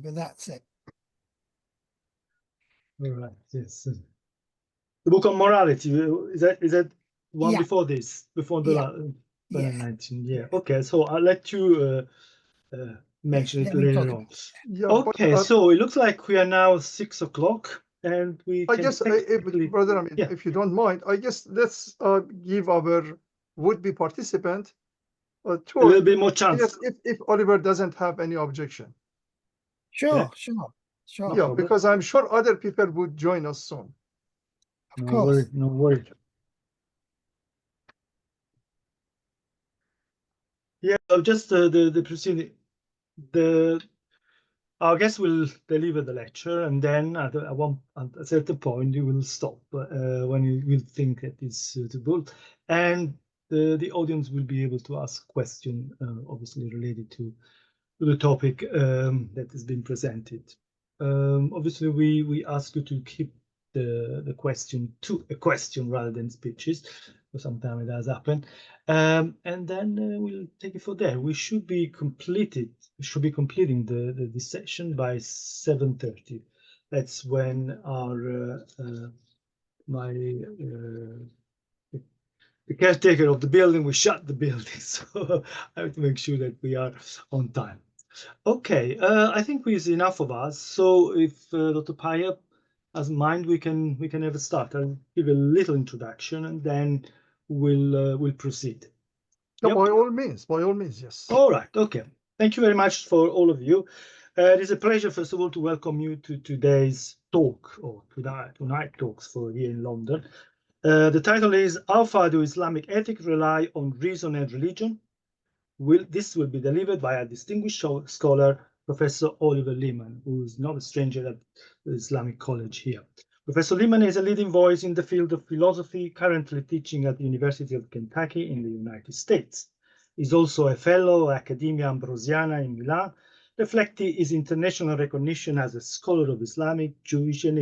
but that's it. All right. Yes. The book on morality, is that one before this, before the 2019? Yeah. Okay. So I'll let you mention it later on. Yeah, okay. So it looks like we are now 6 o'clock, and we. I guess, brother, I mean, if you don't mind, I guess let's give our would-be participant a little bit more chance. Yes, if Oliver doesn't have any objection. Sure. No problem. Because I'm sure other people would join us soon. Of course. No worry. Yeah, just the proceeding. Our guest will deliver the lecture, and then at a certain point you will stop when you will think that it's suitable, and the audience will be able to ask questions, obviously related to the topic that has been presented. Obviously, we ask you to keep the question to a question rather than speeches. Sometimes it does happen, and then we'll take it from there. We should be completing this session by 7:30. That's when our the caretaker of the building will shut the building, so I have to make sure that we are on time. Okay, I think it's enough of us. So if Dr. Paya has in mind, we can have a start. I'll give a little introduction, and then we'll proceed. No, by all means, yes. All right. Okay. Thank you very much for all of you. It is a pleasure, first of all, to welcome you to today's talk, or tonight talks for here in London. The title is "How far do Islamic ethics rely on reason and religion?" This will be delivered by a distinguished scholar, Professor Oliver Leaman, who is not a stranger at the Islamic College here. Professor Leaman is a leading voice in the field of philosophy, currently teaching at the University of Kentucky in the United States. He's also a fellow at Accademia Ambrosiana in Milan, reflecting his international recognition as a scholar of Islamic, Jewish, and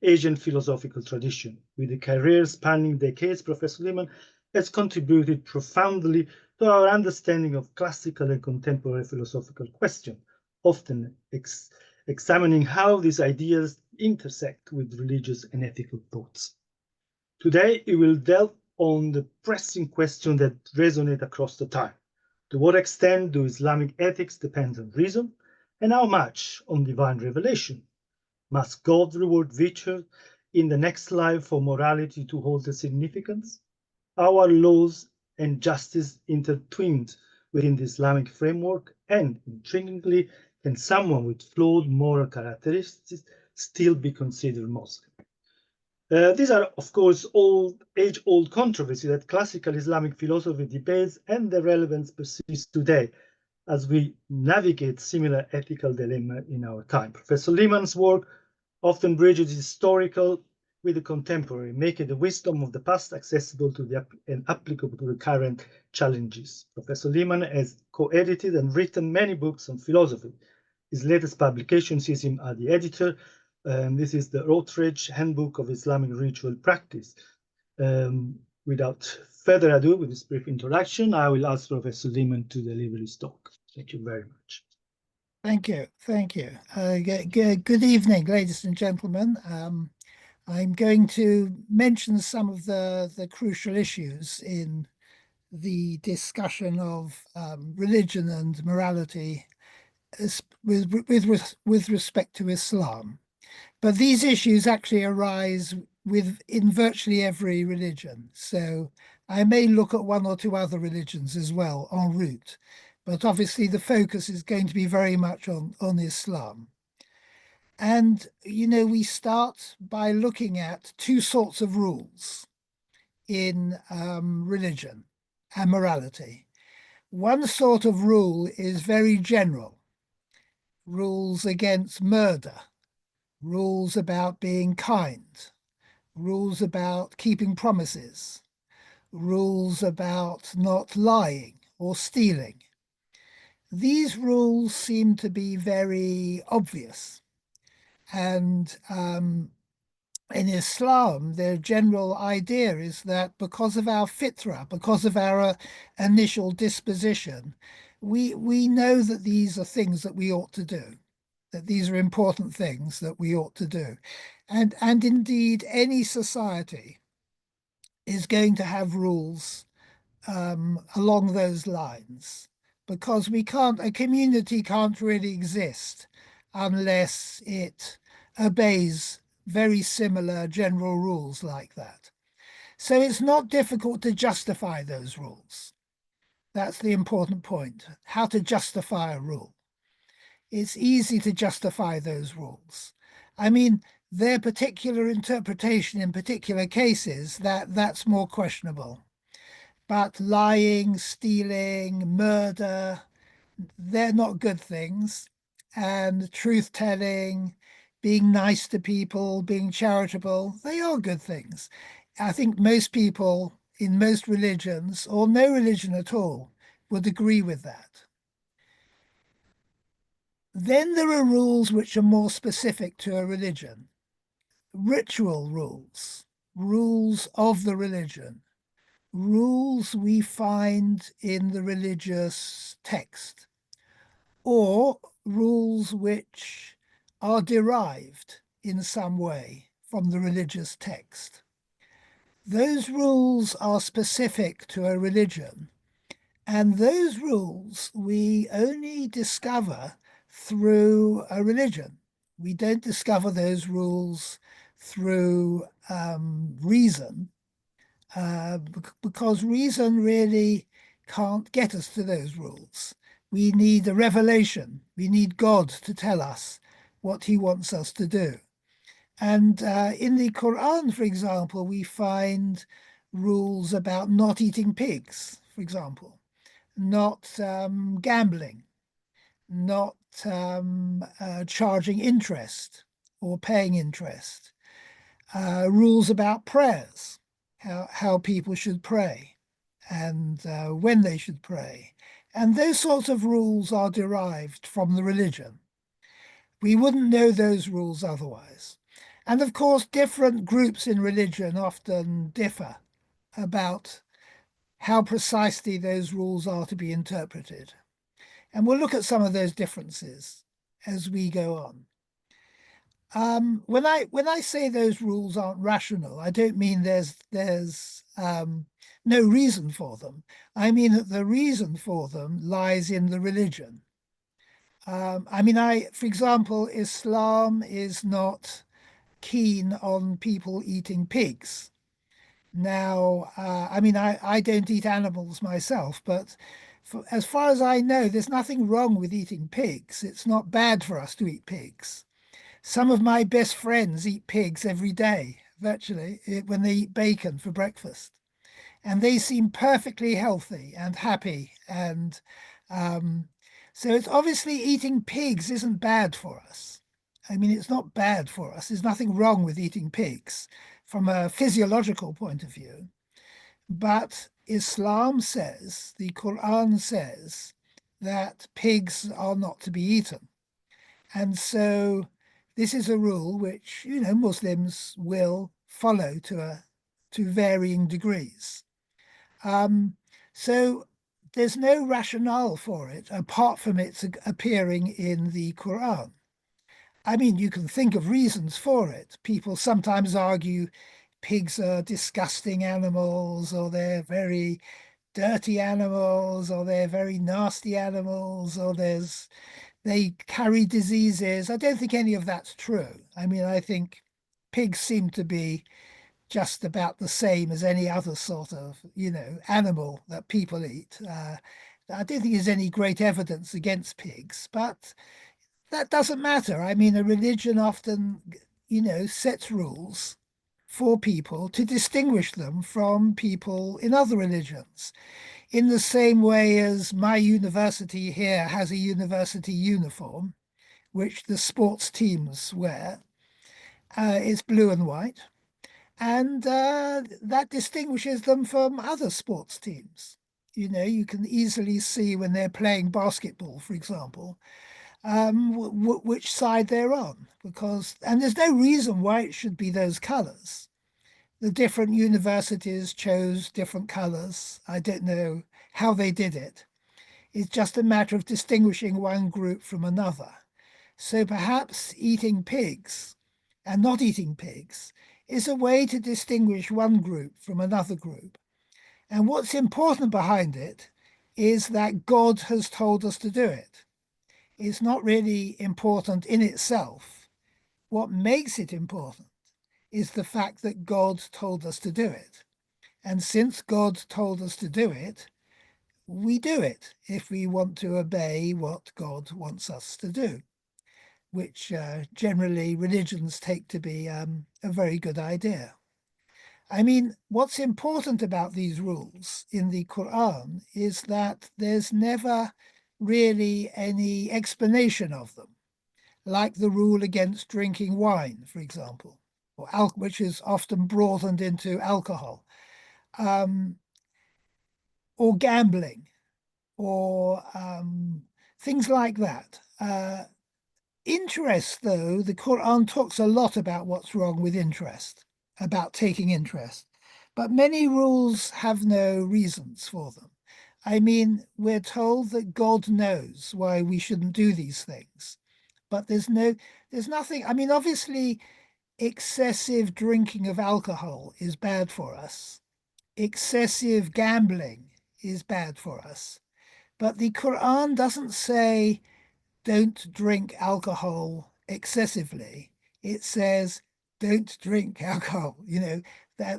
Asian philosophical tradition. With a career spanning decades, Professor Leaman has contributed profoundly to our understanding of classical and contemporary philosophical questions, often examining how these ideas intersect with religious and ethical thoughts. Today, we will delve on the pressing question that resonates across the time. To what extent do Islamic ethics depend on reason, and how much on divine revelation? Must God reward virtue in the next life for morality to hold a significance? Our laws and justice intertwined within the Islamic framework, and intriguingly, can someone with flawed moral characteristics still be considered Muslim? These are, of course, age-old controversies that classical Islamic philosophy debates, and their relevance persists today as we navigate similar ethical dilemma in our time. Professor Leaman's work often bridges historical with the contemporary, making the wisdom of the past accessible to and applicable to the current challenges. Professor Leaman has co-edited and written many books on philosophy. His latest publication sees him as the editor. This is the Routledge Handbook of Islamic Ritual Practice. Without further ado, with this brief introduction, I will ask Professor Leaman to deliver his talk. Thank you very much. Thank you. Good evening, ladies and gentlemen. I'm going to mention some of the crucial issues in the discussion of religion and morality with respect to Islam. But these issues actually arise in virtually every religion. So I may look at one or two other religions as well en route, but obviously the focus is going to be very much on Islam. And, we start by looking at two sorts of rules in religion and morality. One sort of rule is very general, rules against murder, rules about being kind, rules about keeping promises, rules about not lying or stealing. These rules seem to be very obvious. And in Islam, their general idea is that because of our fitrah, because of our initial disposition, we know that these are things that we ought to do. that these are important things that we ought to do. And indeed, any society is going to have rules along those lines, because a community can't really exist unless it obeys very similar general rules like that. So it's not difficult to justify those rules. That's the important point, how to justify a rule. It's easy to justify those rules. I mean, their particular interpretation in particular cases, that's more questionable. But lying, stealing, murder, they're not good things. And truth-telling, being nice to people, being charitable, they are good things. I think most people in most religions, or no religion at all, would agree with that. Then there are rules which are more specific to a religion. Ritual rules, rules of the religion, rules we find in the religious text, or rules which are derived in some way from the religious text. Those rules are specific to a religion, and those rules we only discover through a religion. We don't discover those rules through reason, because reason really can't get us to those rules. We need a revelation. We need God to tell us what he wants us to do. And in the Quran, for example, we find rules about not eating pigs, for example, not gambling, not charging interest or paying interest, rules about prayers, how people should pray and when they should pray. And those sorts of rules are derived from the religion. We wouldn't know those rules otherwise. And of course, different groups in religion often differ about how precisely those rules are to be interpreted. And we'll look at some of those differences as we go on. When I say those rules aren't rational, I don't mean there's no reason for them. I mean that the reason for them lies in the religion. For example, Islam is not keen on people eating pigs. Now, I don't eat animals myself, but as far as I know, there's nothing wrong with eating pigs. It's not bad for us to eat pigs. Some of my best friends eat pigs every day, virtually, when they eat bacon for breakfast. And they seem perfectly healthy and happy. And so it's obviously eating pigs isn't bad for us. I mean, it's not bad for us. There's nothing wrong with eating pigs from a physiological point of view. But Islam says, the Quran says, that pigs are not to be eaten. And so this is a rule which, Muslims will follow to varying degrees. So there's no rationale for it apart from its appearing in the Quran. I mean, you can think of reasons for it. People sometimes argue pigs are disgusting animals, or they're very dirty animals, or they're very nasty animals, or they carry diseases. I don't think any of that's true. I mean, I think pigs seem to be just about the same as any other sort of, animal that people eat. I don't think there's any great evidence against pigs, but that doesn't matter. I mean, a religion often, sets rules for people to distinguish them from people in other religions. In the same way as my university here has a university uniform, which the sports teams wear. It's blue and white. And that distinguishes them from other sports teams. You can easily see when they're playing basketball, for example, which side they're on, and there's no reason why it should be those colors. The different universities chose different colors. I don't know how they did it. It's just a matter of distinguishing one group from another. So perhaps eating pigs and not eating pigs is a way to distinguish one group from another group. And what's important behind it is that God has told us to do it. It's not really important in itself. What makes it important is the fact that God told us to do it. And since God told us to do it, we do it if we want to obey what God wants us to do, which generally religions take to be a very good idea. I mean, what's important about these rules in the Quran is that there's never really any explanation of them, like the rule against drinking wine, for example, or which is often broadened into alcohol, or gambling, or things like that. Interest, though, the Quran talks a lot about what's wrong with interest, about taking interest, but many rules have no reasons for them. I mean, we're told that God knows why we shouldn't do these things, but there's nothing. I mean, obviously, excessive drinking of alcohol is bad for us. Excessive gambling is bad for us. But the Quran doesn't say don't drink alcohol excessively. It says don't drink alcohol.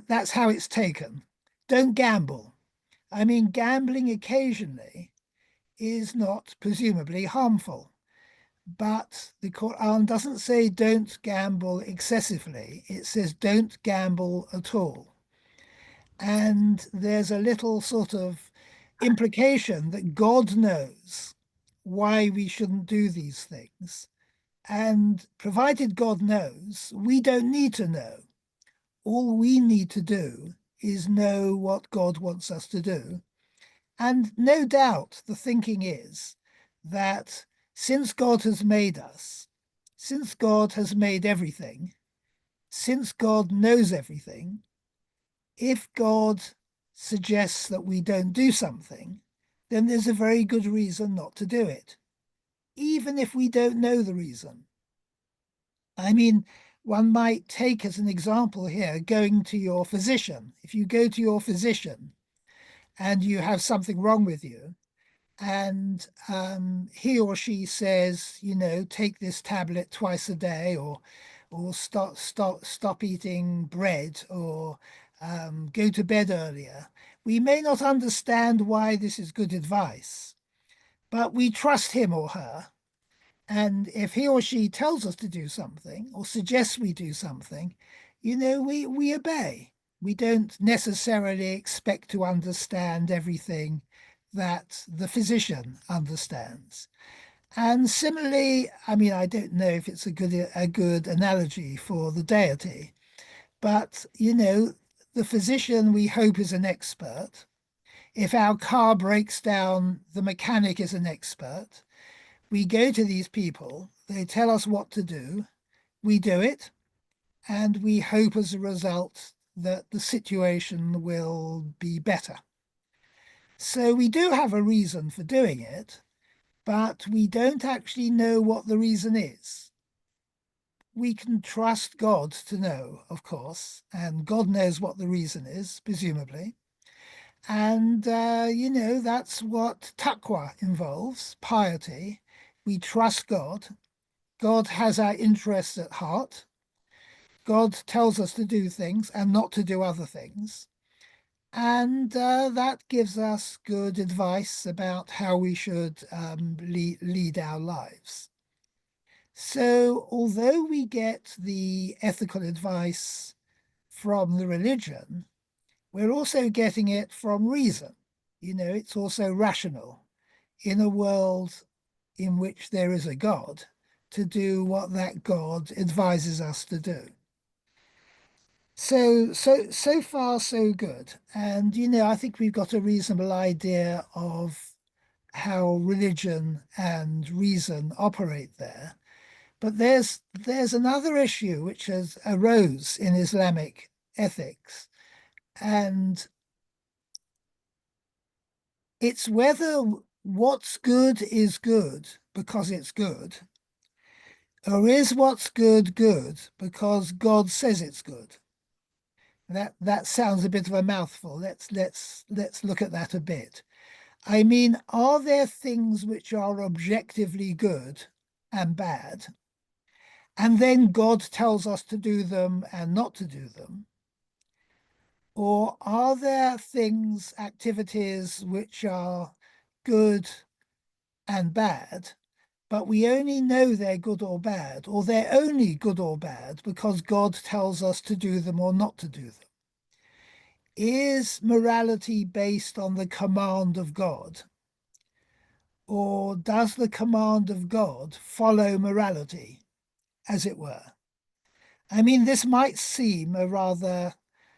That's how it's taken. Don't gamble. I mean, gambling occasionally is not presumably harmful, but the Quran doesn't say don't gamble excessively. It says don't gamble at all. And there's a little sort of implication that God knows why we shouldn't do these things. And provided God knows, we don't need to know. All we need to do is know what God wants us to do. And no doubt the thinking is that since God has made us, since God has made everything, since God knows everything, if God suggests that we don't do something, then there's a very good reason not to do it, even if we don't know the reason. I mean, one might take as an example here going to your physician. If you go to your physician and you have something wrong with you, and he or she says, take this tablet twice a day, or stop eating bread, or go to bed earlier. We may not understand why this is good advice, but we trust him or her. And if he or she tells us to do something or suggests we do something, we obey. We don't necessarily expect to understand everything that the physician understands. And similarly, I mean, I don't know if it's a good analogy for the deity, but the physician we hope is an expert. If our car breaks down, the mechanic is an expert. We go to these people, they tell us what to do, we do it, and we hope as a result that the situation will be better. So we do have a reason for doing it, but we don't actually know what the reason is. We can trust God to know, of course, and God knows what the reason is, presumably. And, that's what taqwa involves, piety. We trust God. God has our interests at heart. God tells us to do things and not to do other things. And that gives us good advice about how we should lead our lives. So although we get the ethical advice from the religion, we're also getting it from reason. It's also rational in a world in which there is a God to do what that God advises us to do. So far, so good. And, I think we've got a reasonable idea of how religion and reason operate there. But there's another issue which has arose in Islamic ethics, and it's whether what's good is good because it's good, Or is what's good good because God says it's good? That sounds a bit of a mouthful. Let's look at that a bit. I mean, are there things which are objectively good and bad, and then God tells us to do them and not to do them? Or are there things, activities which are good and bad, but we only know they're good or bad, or they're only good or bad because God tells us to do them or not to do them? Is morality based on the command of God? Or does the command of God follow morality, as it were? I mean, this might seem a rather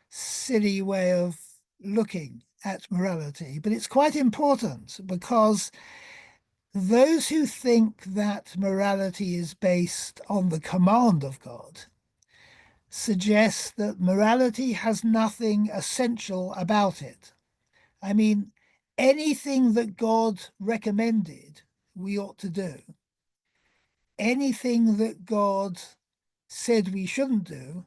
silly way of looking at morality, but it's quite important because those who think that morality is based on the command of God suggest that morality has nothing essential about it. I mean, anything that God recommended, we ought to do. Anything that God said we shouldn't do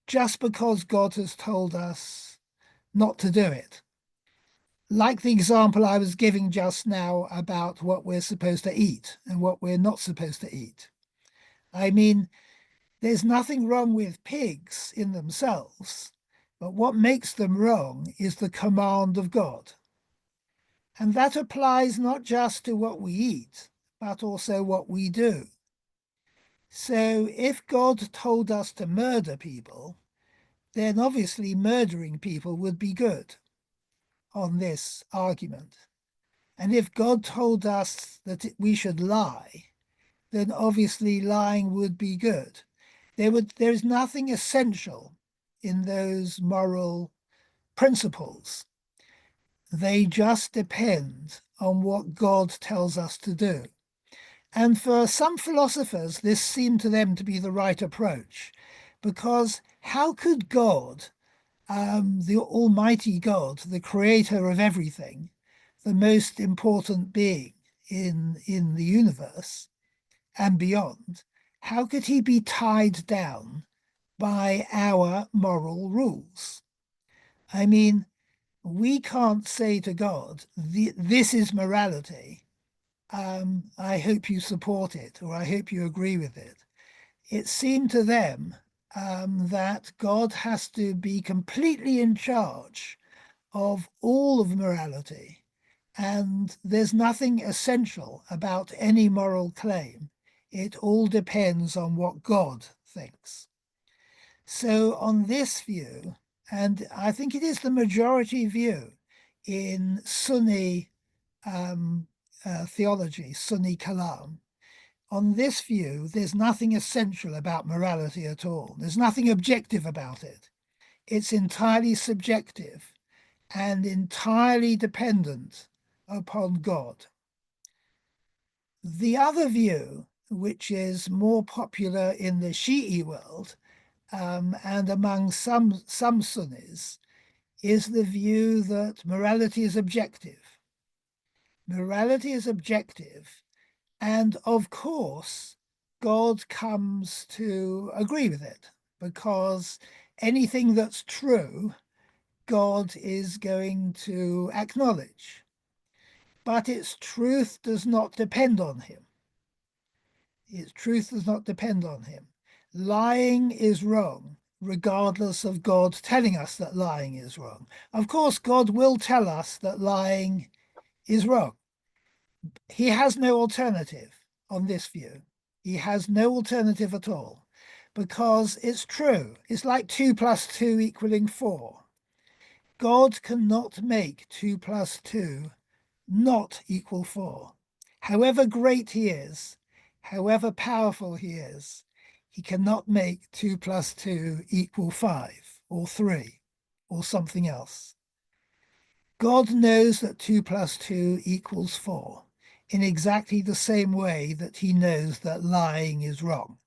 just because God has told us not to do it. Like the example I was giving just now about what we're supposed to eat and what we're not supposed to eat. I mean, there's nothing wrong with pigs in themselves, but what makes them wrong is the command of God. And that applies not just to what we eat, but also what we do. So if God told us to murder people, then obviously murdering people would be good on this argument. And if God told us that we should lie, then obviously lying would be good. There is nothing essential in those moral principles. They just depend on what God tells us to do. And for some philosophers, this seemed to them to be the right approach, because how could God, the Almighty God, the creator of everything, the most important being in the universe and beyond, how could he be tied down by our moral rules? I mean, we can't say to God, this is morality. I hope you support it, or I hope you agree with it. It seemed to them that God has to be completely in charge of all of morality, and there's nothing essential about any moral claim. It all depends on what God thinks. So on this view, and I think it is the majority view in Sunni theology, Sunni Kalam, on this view, there's nothing essential about morality at all. There's nothing objective about it. It's entirely subjective and entirely dependent upon God. The other view, which is more popular in the Shi'i world and among some Sunnis, is the view that morality is objective. Morality is objective, and of course, God comes to agree with it, because anything that's true, God is going to acknowledge. But its truth does not depend on him. Its truth does not depend on him. Lying is wrong, regardless of God telling us that lying is wrong. Of course, God will tell us that lying is wrong. He has no alternative on this view. He has no alternative at all, because it's true. It's like 2 + 2 = 4. God cannot make 2 + 2 not equal 4. However great he is, however powerful he is, he cannot make 2 + 2 = 5 or 3 or something else. God knows that 2 + 2 = 4 in exactly the same way that he knows that lying is wrong.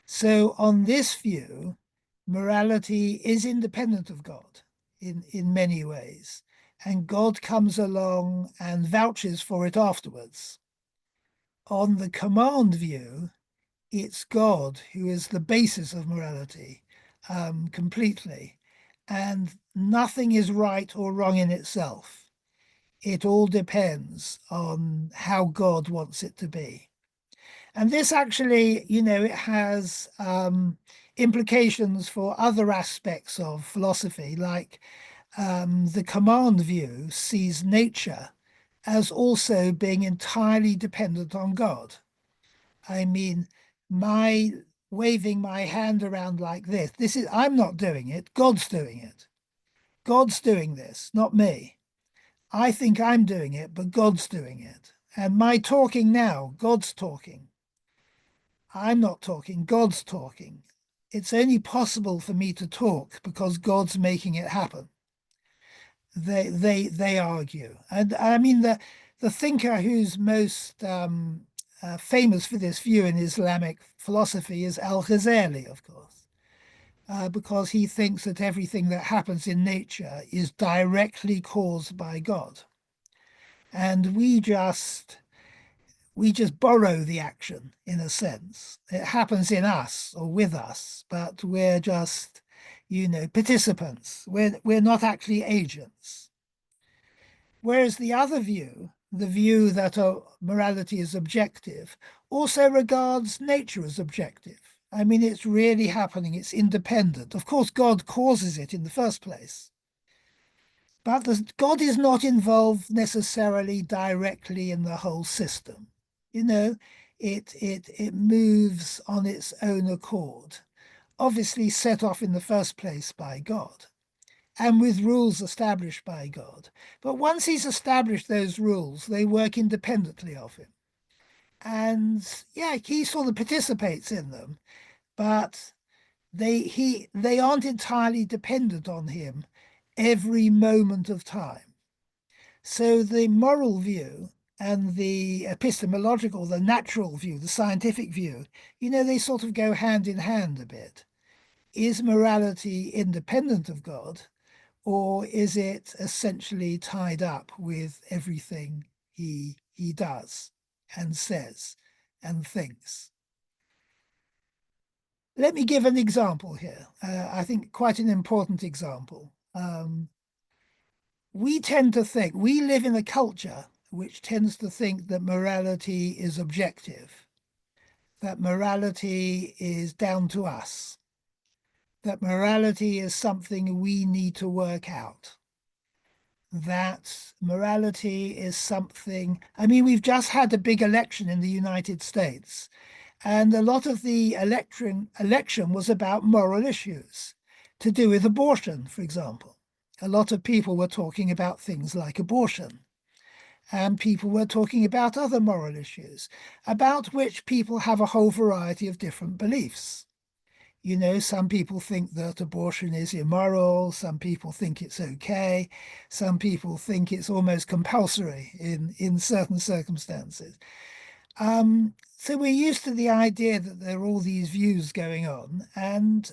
So on this view, morality is independent of God in many ways, and God comes along and vouches for it afterwards. on the command view, it's God who is the basis of morality completely. And nothing is right or wrong in itself. It all depends on how God wants it to be. And this actually, it has implications for other aspects of philosophy, like the command view sees nature as also being entirely dependent on God. I mean, my waving my hand around like this is, I'm not doing it, God's doing it. God's doing this, not me. I think I'm doing it, but God's doing it. And my talking now, God's talking. I'm not talking, God's talking. It's only possible for me to talk because God's making it happen. They argue. And I mean, the thinker who's most famous for this view in Islamic philosophy is Al-Ghazali, of course, because he thinks that everything that happens in nature is directly caused by God. And we just borrow the action in a sense. It happens in us or with us, but we're just, participants. We're not actually agents. Whereas the other view, the view that morality is objective, also regards nature as objective. I mean, it's really happening. It's independent. Of course, God causes it in the first place. But God is not involved necessarily directly in the whole system. It moves on its own accord, obviously set off in the first place by God and with rules established by God. But once he's established those rules, they work independently of him. And yeah, he sort of participates in them, but they aren't entirely dependent on him every moment of time. So the moral view and the epistemological, the natural view, the scientific view, they sort of go hand in hand a bit. Is morality independent of God, or is it essentially tied up with everything he does and says and thinks? Let me give an example here. I think quite an important example. We tend to think, we live in a culture which tends to think that morality is objective, that morality is down to us, that morality is something we need to work out, that morality is something, I mean, we've just had a big election in the United States, and a lot of the election was about moral issues to do with abortion, for example. A lot of people were talking about things like abortion, and people were talking about other moral issues, about which people have a whole variety of different beliefs. Some people think that abortion is immoral, some people think it's okay, some people think it's almost compulsory in certain circumstances. So we're used to the idea that there are all these views going on, and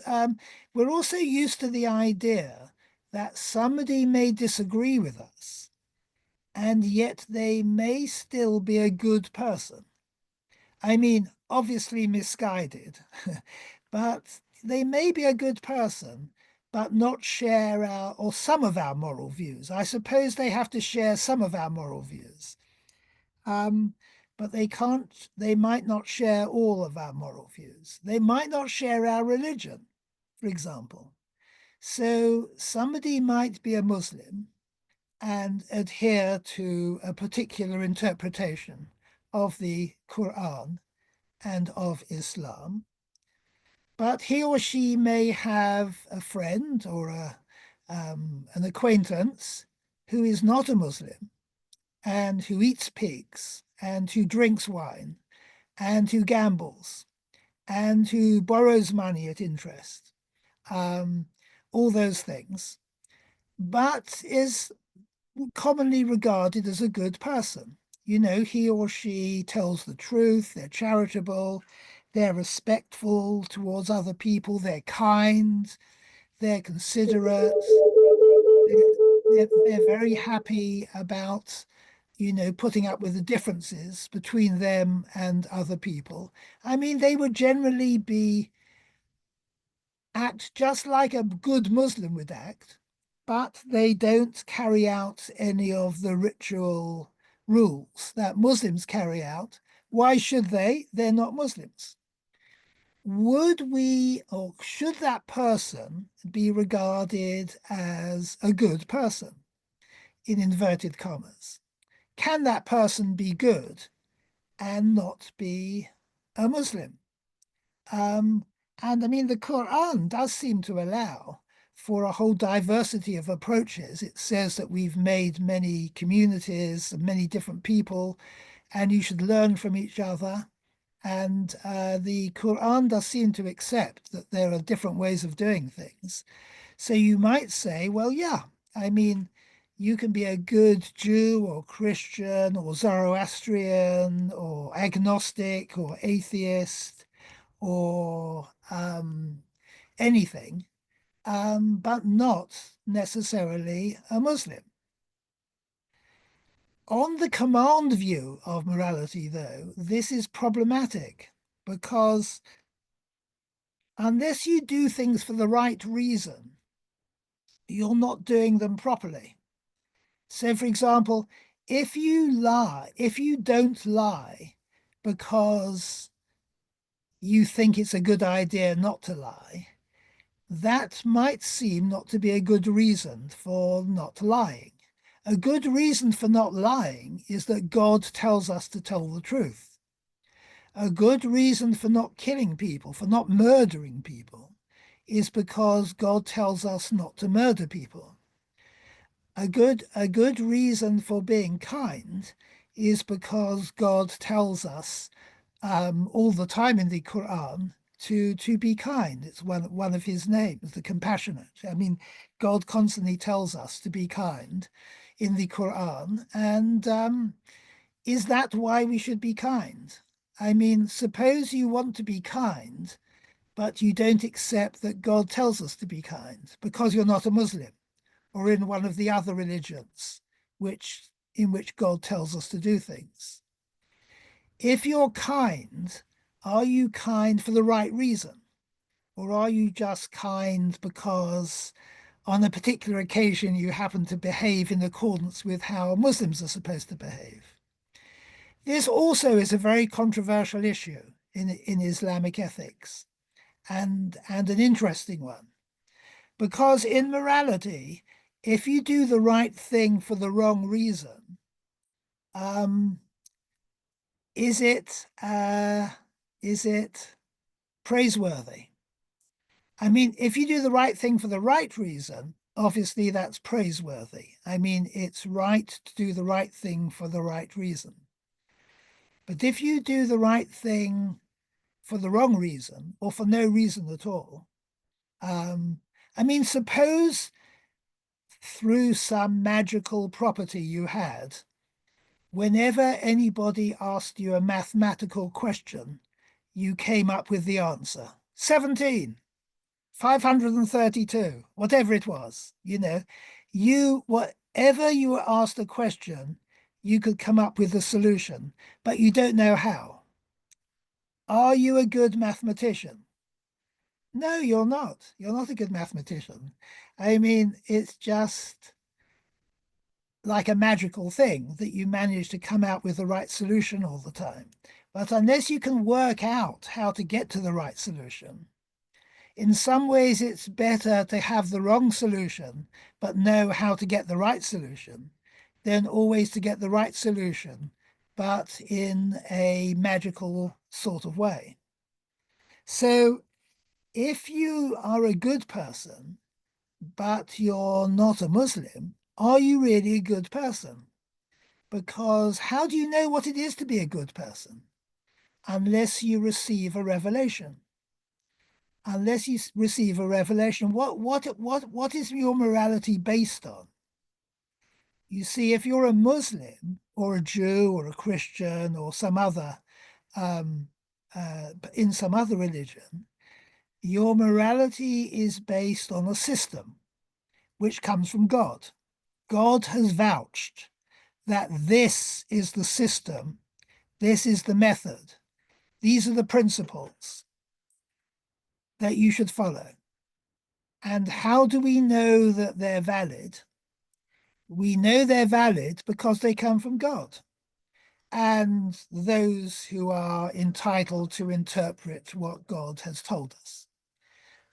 we're also used to the idea that somebody may disagree with us, and yet they may still be a good person. I mean, obviously misguided, but they may be a good person, but not share our or some of our moral views. I suppose they have to share some of our moral views. But they might not share all of our moral views. They might not share our religion, for example. So somebody might be a Muslim and adhere to a particular interpretation of the Quran and of Islam, but he or she may have a friend or an acquaintance who is not a Muslim and who eats pigs and who drinks wine and who gambles and who borrows money at interest, all those things, but is commonly regarded as a good person. He or she tells the truth, they're charitable, they're respectful towards other people, they're kind, they're considerate, they're very happy about putting up with the differences between them and other people. I mean, they would generally act just like a good Muslim would act, but they don't carry out any of the ritual rules that Muslims carry out. Why should they? They're not Muslims. Would we, or should that person be regarded as a good person, in inverted commas? Can that person be good and not be a Muslim? And I mean, the Quran does seem to allow for a whole diversity of approaches. It says that we've made many communities, many different people, and you should learn from each other. And the Quran does seem to accept that there are different ways of doing things. So you might say, well, yeah, I mean, you can be a good Jew or Christian or Zoroastrian or agnostic or atheist or anything, but not necessarily a Muslim. On the command view of morality, though, this is problematic because unless you do things for the right reason, you're not doing them properly. So, for example, if you don't lie because you think it's a good idea not to lie, that might seem not to be a good reason for not lying. A good reason for not lying is that God tells us to tell the truth. A good reason for not killing people, for not murdering people, is because God tells us not to murder people. A good reason for being kind is because God tells us all the time in the Quran to be kind. It's one of his names, the compassionate. I mean, God constantly tells us to be kind in the Quran. And is that why we should be kind? I mean, suppose you want to be kind, but you don't accept that God tells us to be kind because you're not a Muslim or in one of the other religions in which God tells us to do things. If you're kind, are you kind for the right reason? Or are you just kind because on a particular occasion you happen to behave in accordance with how Muslims are supposed to behave? This also is a very controversial issue in Islamic ethics, and an interesting one. Because in morality, if you do the right thing for the wrong reason, is it praiseworthy? I mean, if you do the right thing for the right reason, obviously that's praiseworthy. I mean, it's right to do the right thing for the right reason. But if you do the right thing for the wrong reason or for no reason at all, I mean, suppose through some magical property you had, whenever anybody asked you a mathematical question, you came up with the answer. 17, 532, whatever it was, whatever you were asked a question, you could come up with a solution, but you don't know how. Are you a good mathematician? No, you're not. You're not a good mathematician. I mean, it's just like a magical thing that you manage to come out with the right solution all the time. But unless you can work out how to get to the right solution, in some ways it's better to have the wrong solution, but know how to get the right solution, than always to get the right solution, but in a magical sort of way. So if you are a good person, but you're not a Muslim, are you really a good person? Because how do you know what it is to be a good person? Unless you receive a revelation. Unless you receive a revelation, what is your morality based on? You see, if you're a Muslim or a Jew or a Christian or some other, in some other religion, your morality is based on a system which comes from God. God has vouched that this is the system, this is the method, these are the principles that you should follow. And how do we know that they're valid? We know they're valid because they come from God and those who are entitled to interpret what God has told us.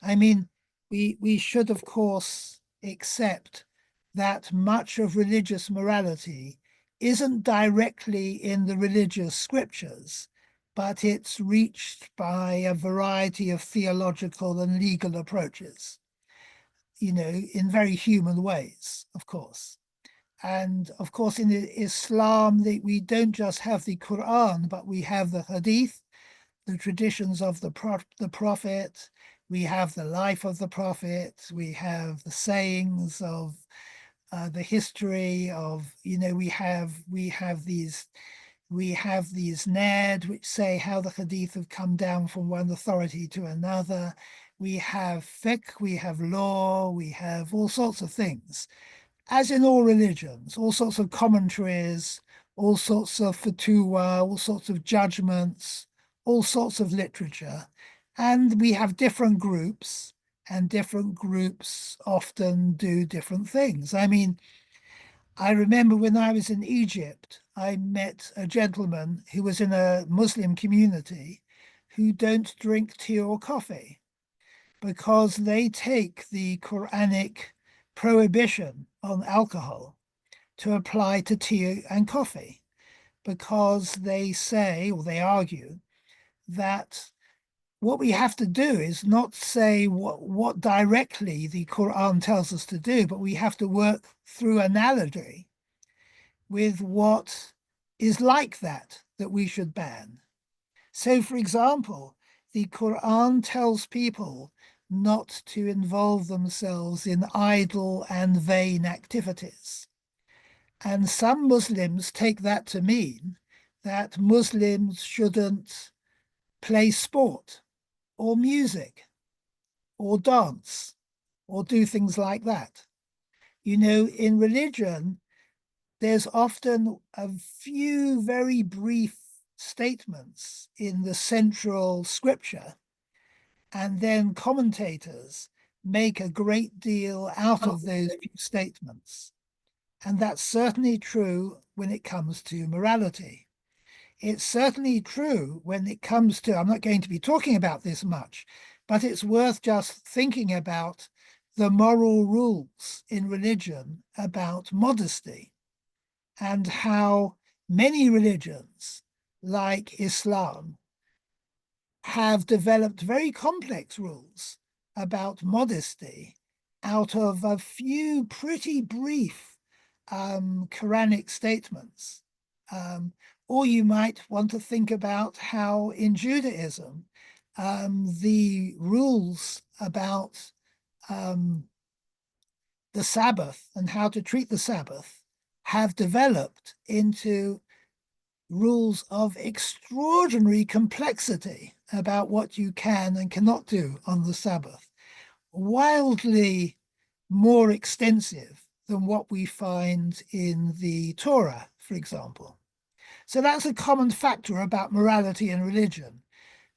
I mean, we should, of course, accept that much of religious morality isn't directly in the religious scriptures, but it's reached by a variety of theological and legal approaches, you know, in very human ways, of course. And of course, in Islam, we don't just have the Quran, but we have the Hadith, the traditions of the Prophet. We have the life of the Prophet. We have the sayings of the history of, you know, we have these Ned, which say how the Hadith have come down from one authority to another. We have fiqh, we have law, we have all sorts of things. As in all religions, all sorts of commentaries, all sorts of fatwa, all sorts of judgments, all sorts of literature. And we have different groups, and different groups often do different things. I mean, I remember when I was in Egypt, I met a gentleman who was in a Muslim community who don't drink tea or coffee because they take the Quranic prohibition on alcohol to apply to tea and coffee, because they say, or they argue, that what we have to do is not say what directly the Quran tells us to do, but we have to work through analogy with what is like that we should ban. So, for example, the Quran tells people not to involve themselves in idle and vain activities. And some Muslims take that to mean that Muslims shouldn't play sport or music or dance or do things like that. You know, in religion, there's often a few very brief statements in the central scripture, and then commentators make a great deal out of those few statements. And that's certainly true when it comes to morality. It's certainly true when it comes to, I'm not going to be talking about this much, but it's worth just thinking about the moral rules in religion about modesty, and how many religions, like Islam, have developed very complex rules about modesty out of a few pretty brief Quranic statements. Or you might want to think about how in Judaism, the rules about the Sabbath and how to treat the Sabbath have developed into rules of extraordinary complexity about what you can and cannot do on the Sabbath, wildly more extensive than what we find in the Torah, for example. So that's a common factor about morality and religion.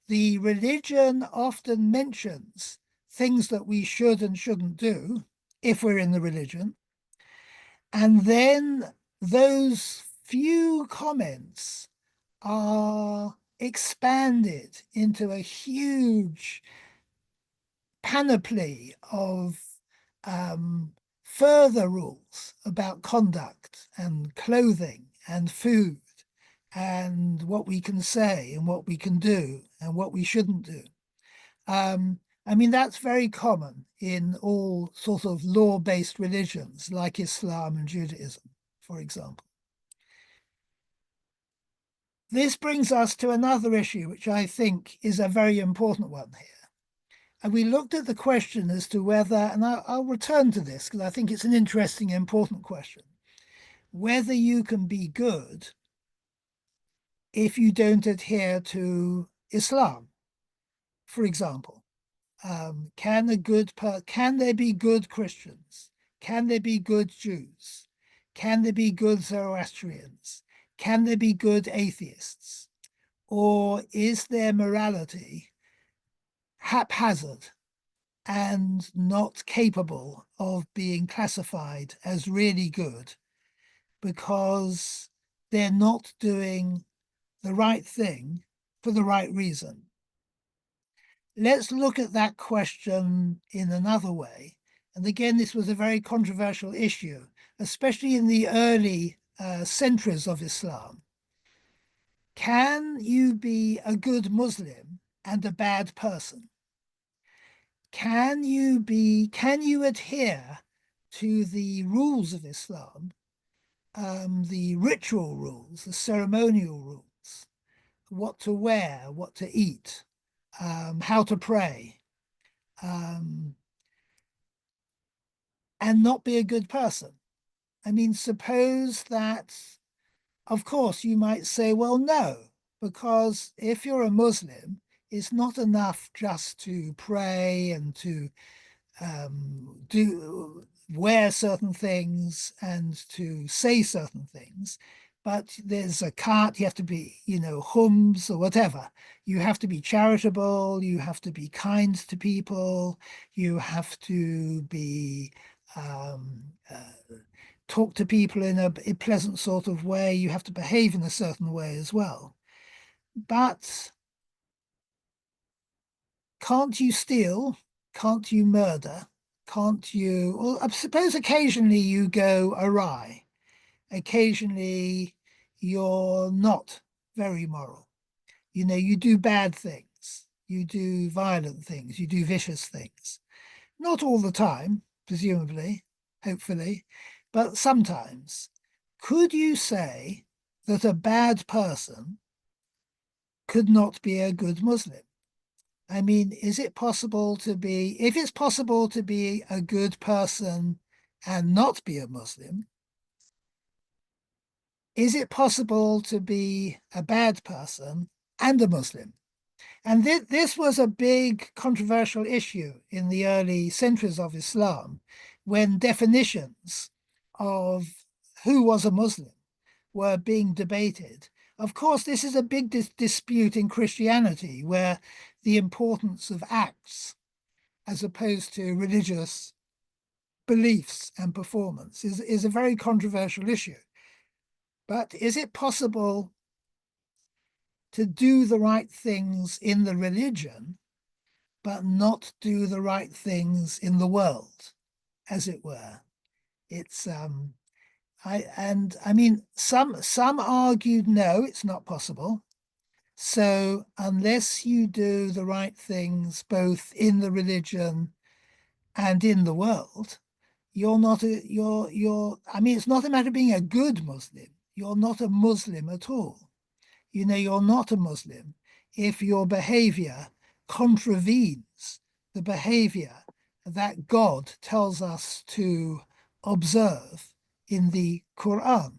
The religion often mentions things that we should and shouldn't do if we're in the religion. And then those few comments are expanded into a huge panoply of further rules about conduct and clothing and food and what we can say and what we can do and what we shouldn't do. I mean, that's very common in all sort of law-based religions like Islam and Judaism, for example. This brings us to another issue, which I think is a very important one here. And we looked at the question as to whether, and I'll return to this because I think it's an interesting, important question, whether you can be good if you don't adhere to Islam, for example. Can there be good Christians? Can there be good Jews? Can there be good Zoroastrians? Can there be good atheists? Or is their morality haphazard and not capable of being classified as really good because they're not doing the right thing for the right reason? Let's look at that question in another way. And again, this was a very controversial issue, especially in the early centuries of Islam. Can you be a good Muslim and a bad person? Can you adhere to the rules of Islam, the ritual rules, the ceremonial rules, what to wear, what to eat, how to pray, and not be a good person? I mean, suppose that, of course, you might say, well, no, because if you're a Muslim, it's not enough just to pray and to wear certain things and to say certain things, but there's a zakat, you have to be, hums or whatever. You have to be charitable, you have to be kind to people, you have to be talk to people in a pleasant sort of way, you have to behave in a certain way as well. But can't you steal? Can't you murder? Can't you? Well, I suppose occasionally you go awry. Occasionally you're not very moral. You do bad things. You do violent things. You do vicious things. Not all the time, presumably, hopefully, but sometimes. Could you say that a bad person could not be a good Muslim? I mean, is it possible to be, if it's possible to be a good person and not be a Muslim, is it possible to be a bad person and a Muslim? And this was a big controversial issue in the early centuries of Islam, when definitions of who was a Muslim were being debated. Of course, this is a big dispute in Christianity, where the importance of acts as opposed to religious beliefs and performance is a very controversial issue. But is it possible to do the right things in the religion, but not do the right things in the world, as it were? It's I mean, some argued no, it's not possible. So unless you do the right things both in the religion and in the world, you're not I mean, it's not a matter of being a good Muslim. You're not a Muslim at all. You're not a Muslim if your behavior contravenes the behavior that God tells us to observe in the Quran.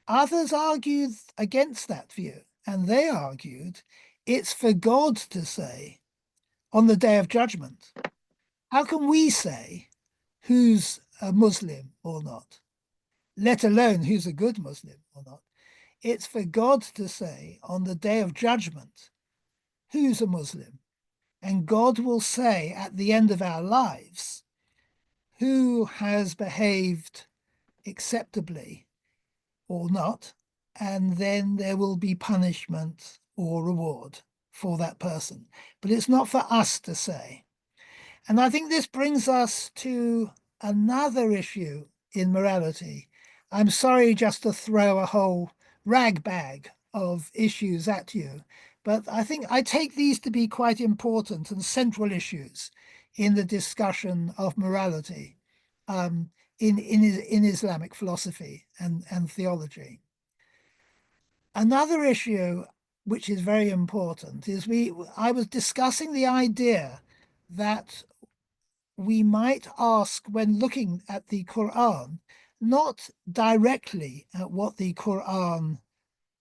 Others argued against that view, and they argued it's for God to say on the Day of Judgment. How can we say who's a Muslim or not, let alone who's a good Muslim or not? It's for God to say on the Day of Judgment who's a Muslim. And God will say at the end of our lives who has behaved acceptably or not, and then there will be punishment or reward for that person. But it's not for us to say. And I think this brings us to another issue in morality. I'm sorry just to throw a whole rag bag of issues at you, but I think I take these to be quite important and central issues in the discussion of morality in Islamic philosophy and theology. Another issue which is very important is I was discussing the idea that we might ask, when looking at the Quran, not directly at what the Quran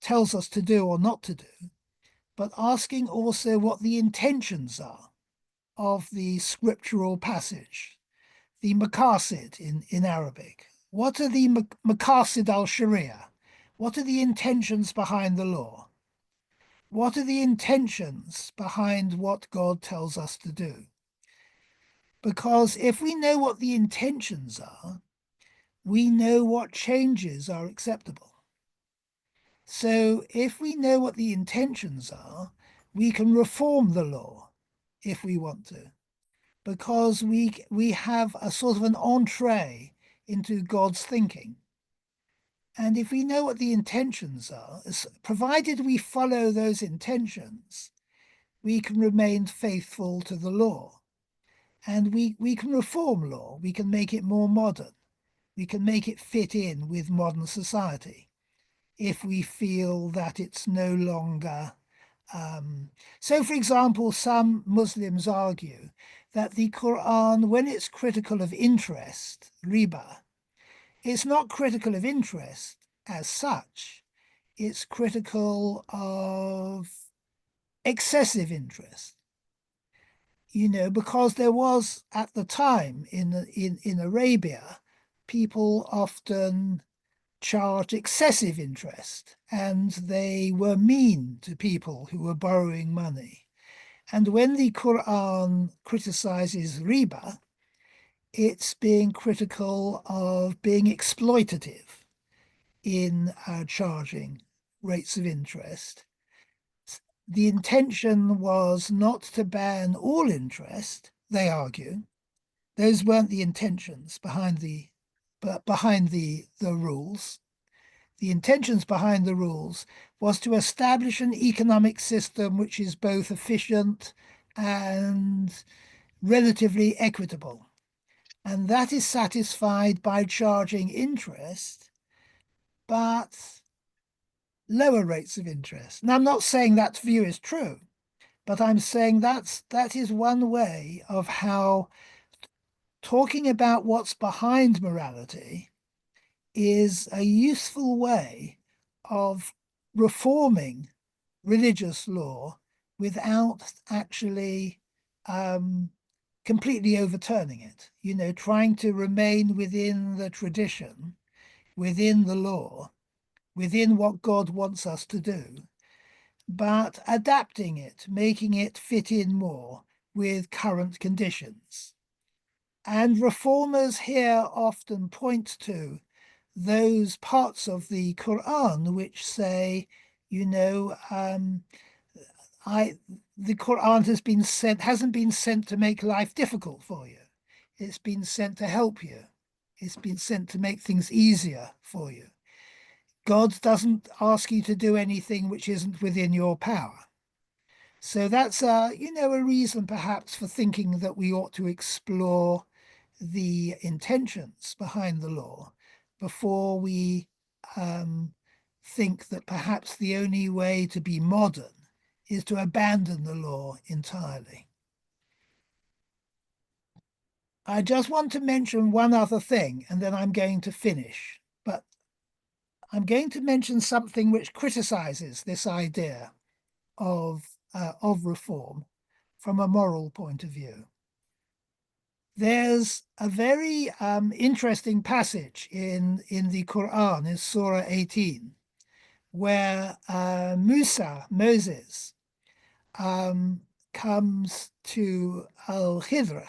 tells us to do or not to do, but asking also what the intentions are of the scriptural passage, the maqasid in Arabic, What are the maqasid al-sharia? What are the intentions behind the law? What are the intentions behind what God tells us to do? Because if we know what the intentions are, we know what changes are acceptable. So if we know what the intentions are, we can reform the law if we want to, because we have a sort of an entree into God's thinking. And if we know what the intentions are, provided we follow those intentions, we can remain faithful to the law. And we can reform law. We can make it more modern. We can make it fit in with modern society if we feel that it's no longer. So, for example, some Muslims argue that the Quran, when it's critical of interest, riba, it's not critical of interest as such. It's critical of excessive interest. Because there was at the time in Arabia, people often charged excessive interest, and they were mean to people who were borrowing money. And when the Quran criticizes riba, it's being critical of being exploitative in charging rates of interest. The intention was not to ban all interest, they argue. Those weren't the intentions behind the rules. The intentions behind the rules was to establish an economic system which is both efficient and relatively equitable. And that is satisfied by charging interest, but lower rates of interest. And I'm not saying that view is true, but I'm saying that is one way of how talking about what's behind morality is a useful way of reforming religious law without actually completely overturning it, trying to remain within the tradition, within the law, within what God wants us to do, but adapting it, making it fit in more with current conditions. And reformers here often point to those parts of the Quran which say, the Quran hasn't been sent to make life difficult for you. It's been sent to help you. It's been sent to make things easier for you. God doesn't ask you to do anything which isn't within your power. So that's a reason perhaps for thinking that we ought to explore the intentions behind the law before we think that perhaps the only way to be modern is to abandon the law entirely. I just want to mention one other thing, and then I'm going to finish. But I'm going to mention something which criticizes this idea of reform from a moral point of view. There's a very interesting passage in the Quran, in Surah 18, where Moses, comes to Al-Khidr,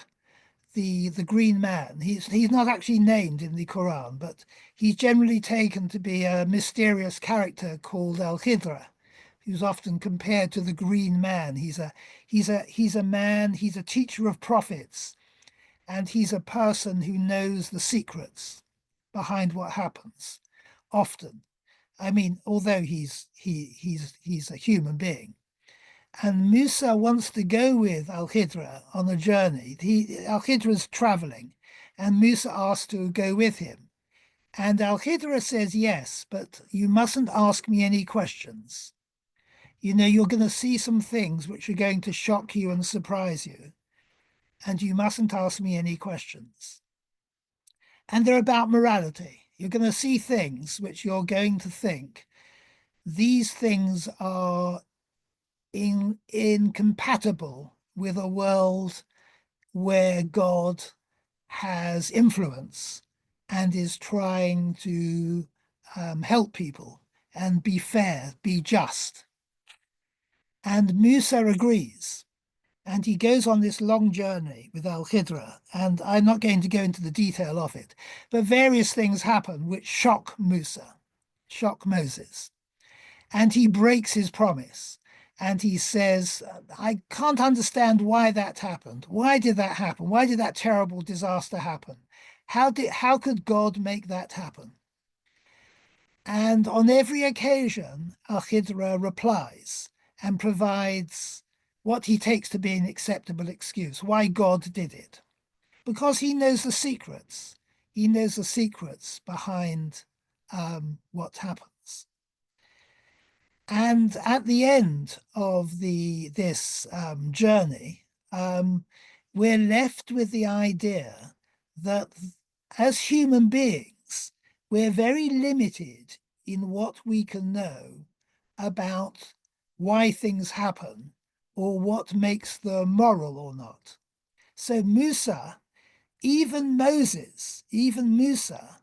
the green man. He's not actually named in the Quran, but he's generally taken to be a mysterious character called Al-Khidr, who's often compared to the green man. He's a man, he's a teacher of prophets, and he's a person who knows the secrets behind what happens often. I mean, although he's a human being. And Musa wants to go with Al-Khidr on a journey. Al-Khidr is traveling, and Musa asks to go with him. And Al-Khidr says, yes, but you mustn't ask me any questions. You're going to see some things which are going to shock you and surprise you, and you mustn't ask me any questions. And they're about morality. You're going to see things which you're going to think, these things are incompatible with a world where God has influence and is trying to help people and be fair, be just. And Musa agrees. And he goes on this long journey with Al-Khidr, and I'm not going to go into the detail of it, but various things happen which shock Musa, shock Moses. And he breaks his promise. And he says, I can't understand why that happened. Why did that happen? Why did that terrible disaster happen? How could God make that happen? And on every occasion, Al-Khidr replies and provides what he takes to be an acceptable excuse, why God did it. Because he knows the secrets. He knows the secrets behind what happens. And at the end of this journey, we're left with the idea that as human beings, we're very limited in what we can know about why things happen or what makes them moral or not. So Musa, even Moses, even Musa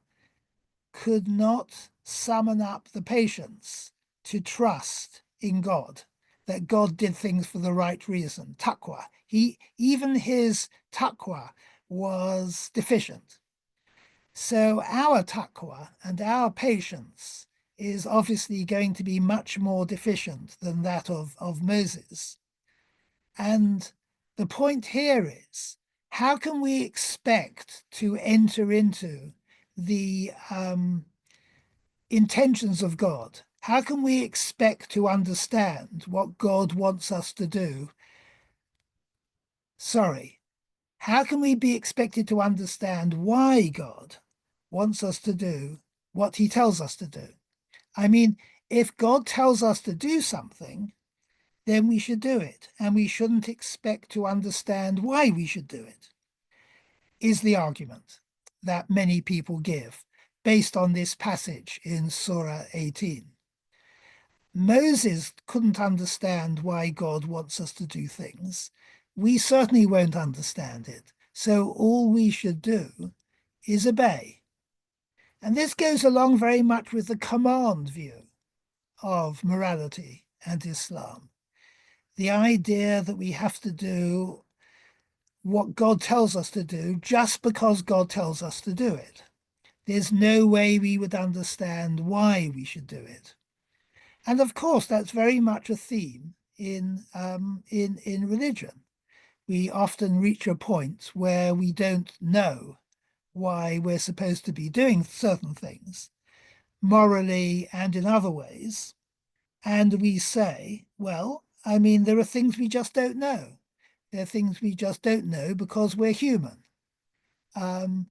could not summon up the patience to trust in God, that God did things for the right reason, taqwa. Even his taqwa was deficient. So our taqwa and our patience is obviously going to be much more deficient than that of Moses. And the point here is, how can we expect to enter into the intentions of God? How can we expect to understand what God wants us to do? Sorry, how can we be expected to understand why God wants us to do what he tells us to do? I mean, if God tells us to do something, then we should do it, and we shouldn't expect to understand why we should do it, is the argument that many people give based on this passage in Surah 18. Moses couldn't understand why God wants us to do things. We certainly won't understand it. So all we should do is obey. And this goes along very much with the command view of morality and Islam. The idea that we have to do what God tells us to do just because God tells us to do it. There's no way we would understand why we should do it. And of course, that's very much a theme in religion. We often reach a point where we don't know why we're supposed to be doing certain things, morally and in other ways. And we say, well, I mean, there are things we just don't know. There are things we just don't know because we're human. And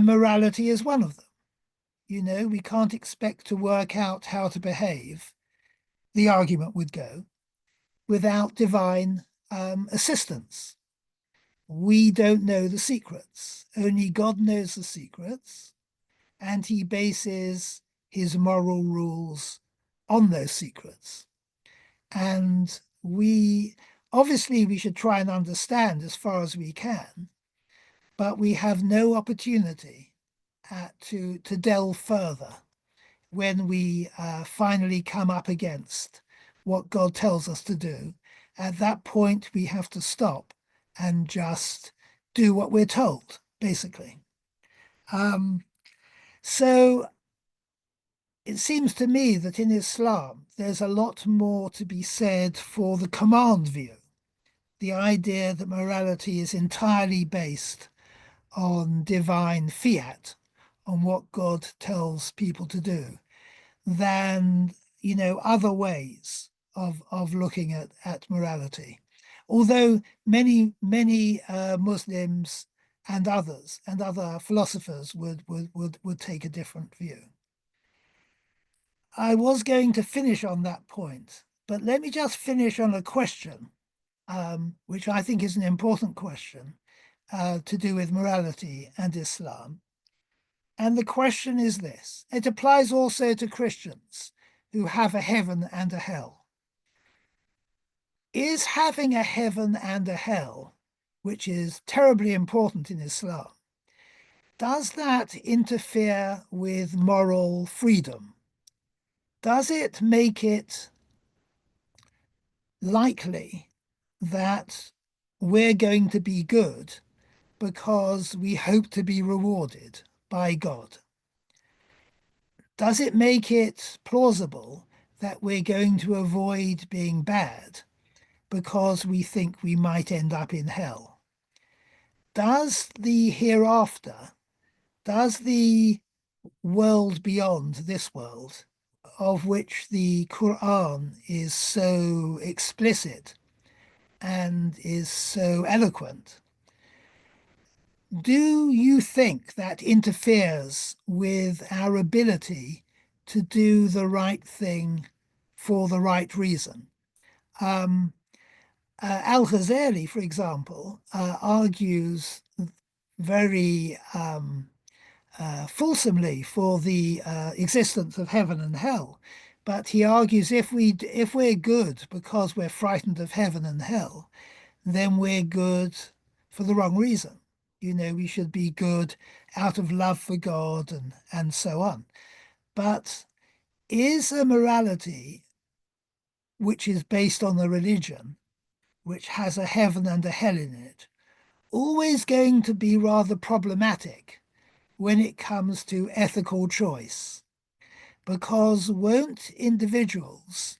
morality is one of them. You know, we can't expect to work out how to behave, the argument would go, without divine assistance. We don't know the secrets. Only God knows the secrets, and he bases his moral rules on those secrets. And we should try and understand as far as we can, but we have no opportunity to delve further when we finally come up against what God tells us to do. At that point, we have to stop and just do what we're told, basically. So it seems to me that in Islam, there's a lot more to be said for the command view, the idea that morality is entirely based on divine fiat, on what God tells people to do, than, you know, other ways of looking at morality. Although many Muslims and others and other philosophers would take a different view. I was going to finish on that point, but let me just finish on a question, which I think is an important question to do with morality and Islam. And the question is this. It applies also to Christians who have a heaven and a hell. Is having a heaven and a hell, which is terribly important in Islam, does that interfere with moral freedom? Does it make it likely that we're going to be good because we hope to be rewarded by God? Does it make it plausible that we're going to avoid being bad because we think we might end up in hell? Does the hereafter, does the world beyond this world, of which the Quran is so explicit and is so eloquent, do you think that interferes with our ability to do the right thing for the right reason? Al-Ghazali, for example, argues very fulsomely for the existence of heaven and hell. But he argues if we're good because we're frightened of heaven and hell, then we're good for the wrong reason. We should be good out of love for God and so on. But is a morality which is based on a religion, which has a heaven and a hell in it, always going to be rather problematic when it comes to ethical choice? Because won't individuals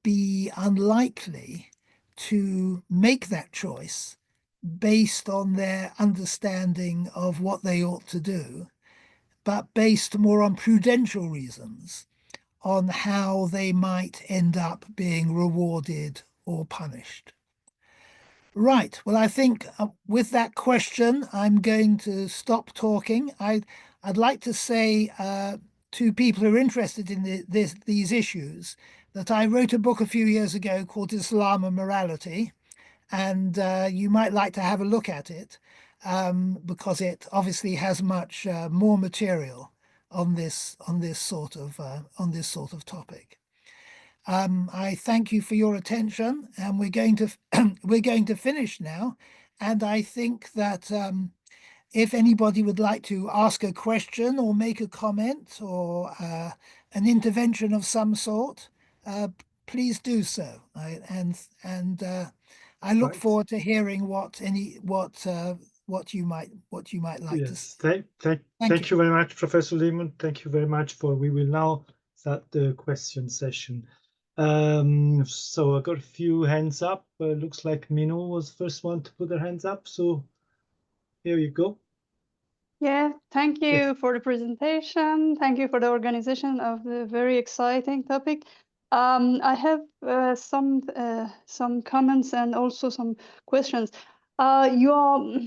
be unlikely to make that choice based on their understanding of what they ought to do, but based more on prudential reasons on how they might end up being rewarded or punished? Right. Well, I think with that question, I'm going to stop talking. I'd like to say to people who are interested in these issues that I wrote a book a few years ago called Islam and Morality, and you might like to have a look at it because it obviously has much more material on this sort of topic. I thank you for your attention, and we're going to finish now. And I think that if anybody would like to ask a question or make a comment or an intervention of some sort, please do so. I look forward to hearing what you might like to say. Thank you very much, Professor Leaman. Thank you very much we will now start the question session. So I got a few hands up. Looks like Mino was the first one to put their hands up. So here you go. Yeah, thank you for the presentation. Thank you for the organization of the very exciting topic. I have some comments and also some questions. Your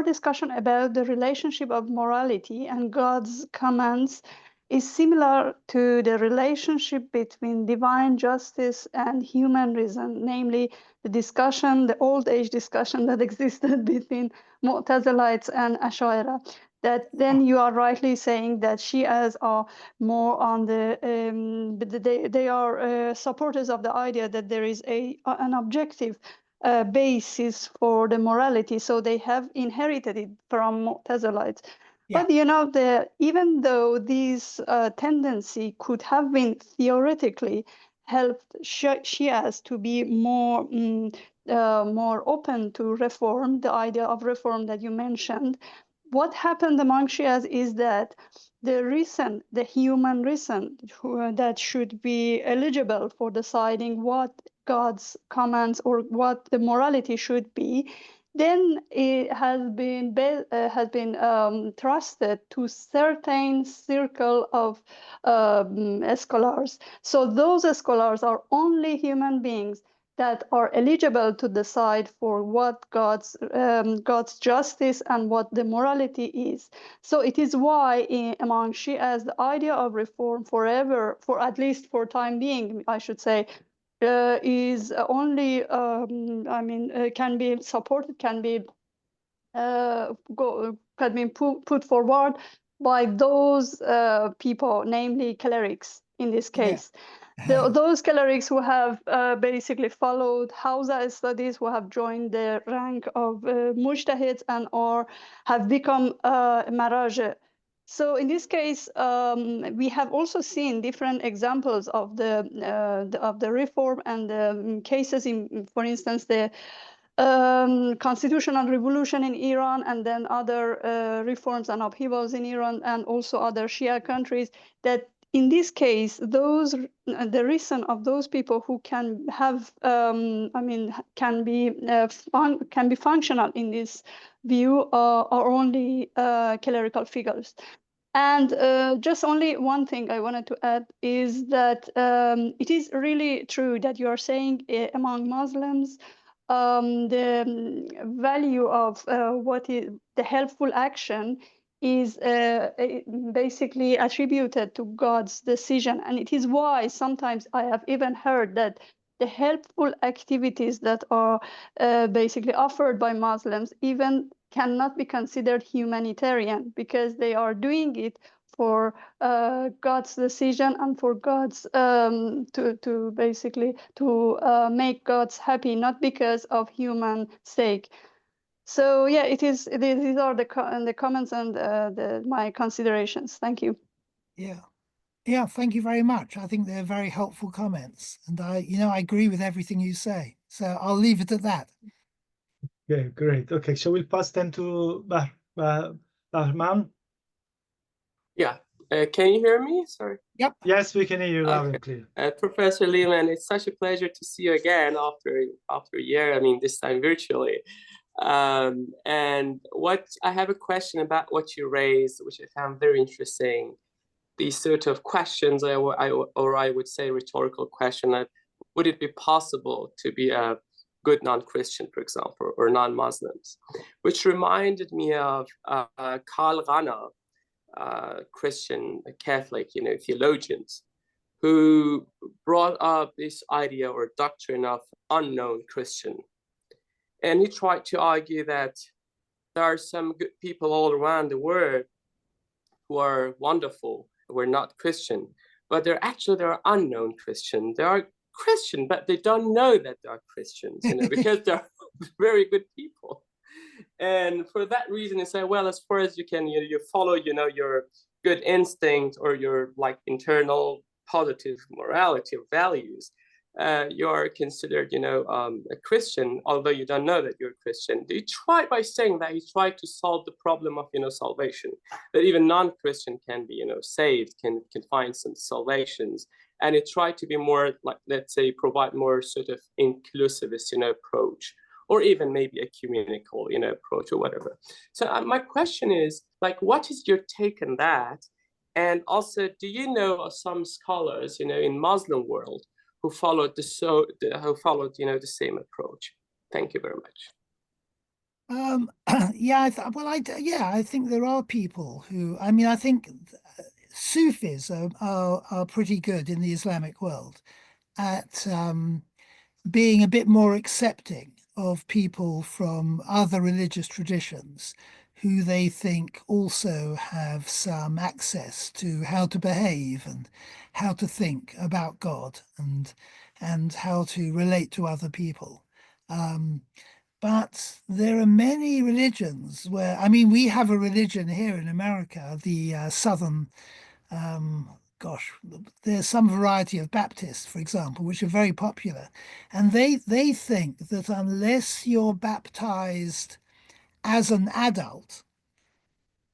discussion about the relationship of morality and God's commands is similar to the relationship between divine justice and human reason, namely the old age discussion that existed between Mu'tazilites and Ash'ari. That then you are rightly saying that Shias are more on they are supporters of the idea that there is an objective basis for the morality, so they have inherited it from Mu'tazilites. Yeah. But even though this tendency could have been theoretically helped Shias to be more open to reform, the idea of reform that you mentioned, what happened among Shias is that the human reason that should be eligible for deciding what God's commands or what the morality should be, then it has been trusted to certain circle of scholars. So those scholars are only human beings that are eligible to decide for what God's justice and what the morality is. So it is why among Shias the idea of reform forever, for at least for time being, I should say, is only can be supported, can be put forward by those people, namely clerics in this case. Those clerics who have basically followed Hausa studies, who have joined the rank of mujtahids and or have become maraja. So in this case, we have also seen different examples of the reform and the cases in, for instance, the constitutional revolution in Iran, and then other reforms and upheavals in Iran, and also other Shia countries, that in this case, those the reason of those people who can have, can be functional in this view are only clerical figures. And just only one thing I wanted to add is that it is really true that you are saying among Muslims, the value of what is the helpful action is basically attributed to God's decision. And it is why sometimes I have even heard that the helpful activities that are basically offered by Muslims even cannot be considered humanitarian, because they are doing it for God's decision and for God's to basically make God's happy, not because of human sake. So yeah, these are the comments and my considerations. Thank you. Yeah, thank you very much. I think they're very helpful comments, and I agree with everything you say. So I'll leave it at that. Okay, great. Okay, so we'll pass then to Bahman. Yeah, can you hear me? Sorry. Yep. Yes, we can hear you loud and clear. Professor Leaman, it's such a pleasure to see you again after a year. I mean, this time virtually. And what I have a question about what you raised, which I found very interesting. These sort of questions, or I would say rhetorical question, that would it be possible to be a good non-Christian, for example, or non-Muslims, which reminded me of Karl Rahner, Christian Catholic, theologians, who brought up this idea or doctrine of unknown Christian. And he tried to argue that there are some good people all around the world who are wonderful, who are not Christian, but they're unknown Christian. They are Christian, but they don't know that they are Christians, because they're very good people. And for that reason, you say, well, as far as you can, you follow, your good instinct or your internal positive morality or values, you are considered, a Christian, although you don't know that you're a Christian. He tried by saying that he tried to solve the problem of, salvation, that even non-Christian can be, saved, can find some salvations. And it tried to be more let's say, provide more sort of inclusivist, approach, or even maybe ecumenical, approach or whatever. So my question is, what is your take on that? And also, do you know of some scholars, in Muslim world who followed the same approach? Thank you very much. I think there are people who, I think Sufis are pretty good in the Islamic world at being a bit more accepting of people from other religious traditions who they think also have some access to how to behave and how to think about God and how to relate to other people. But there are many religions where, we have a religion here in America, the Southern, there's some variety of Baptists, for example, which are very popular. And they think that unless you're baptized as an adult,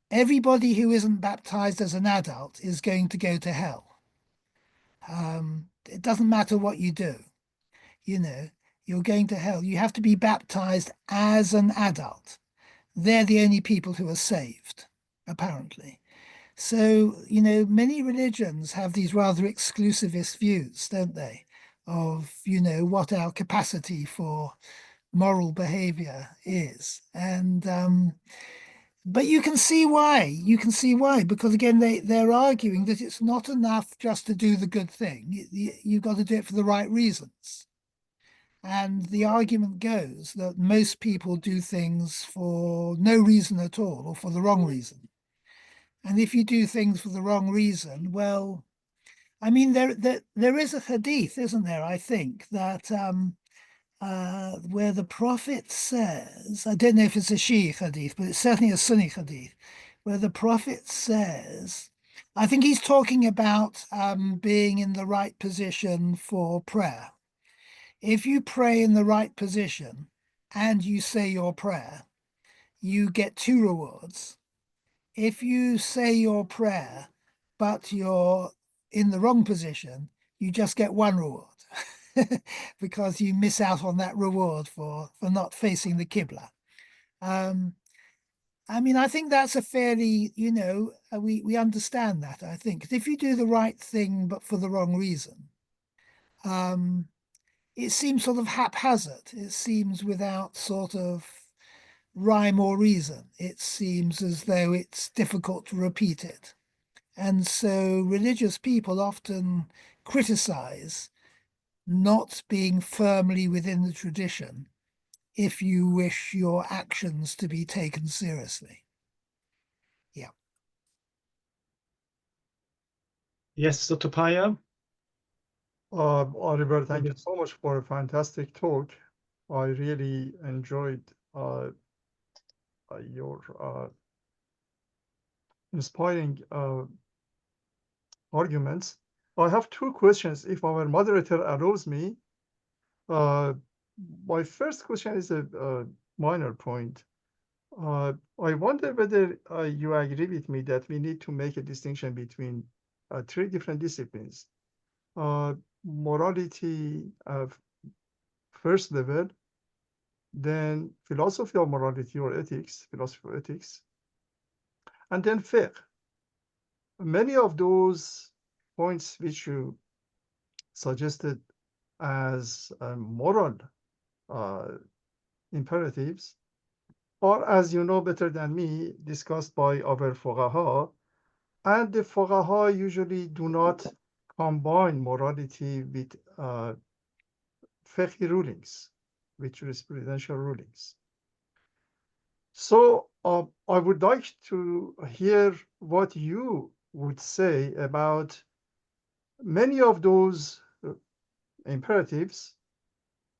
everybody who isn't baptized as an adult is going to go to hell. It doesn't matter what you do, you're going to hell. You have to be baptized as an adult. They're the only people who are saved, apparently. So, many religions have these rather exclusivist views, don't they, of, what our capacity for moral behavior is. And but you can see why. Because again, they're arguing that it's not enough just to do the good thing. You've got to do it for the right reasons. And the argument goes that most people do things for no reason at all, or for the wrong reason. And if you do things for the wrong reason, well, I mean, there is a hadith, isn't there? I think that where the Prophet says, I don't know if it's a Shia hadith, but it's certainly a Sunni hadith, where the Prophet says, I think he's talking about being in the right position for prayer. If you pray in the right position and you say your prayer, you get 2 rewards. If you say your prayer, but you're in the wrong position, you just get 1 reward because you miss out on that reward for not facing the Qibla. I mean, I think that's a fairly, we understand that, I think. If you do the right thing, but for the wrong reason, it seems sort of haphazard. It seems without sort of rhyme or reason. It seems as though it's difficult to repeat it. And so religious people often criticize not being firmly within the tradition if you wish your actions to be taken seriously. Yeah. Yes, Dr. Paya. Oliver, thank you so much for a fantastic talk. I really enjoyed your inspiring arguments. I have 2 questions, if our moderator allows me. My first question is a minor point. I wonder whether you agree with me that we need to make a distinction between 3 different disciplines. Morality of first level, then philosophy of morality or ethics, philosophy of ethics, and then fiqh. Many of those points which you suggested as moral imperatives are, as you know better than me, discussed by our fuqaha, and the fuqaha usually do not combine morality with fiqh rulings, with jurisprudential rulings. So I would like to hear what you would say about many of those imperatives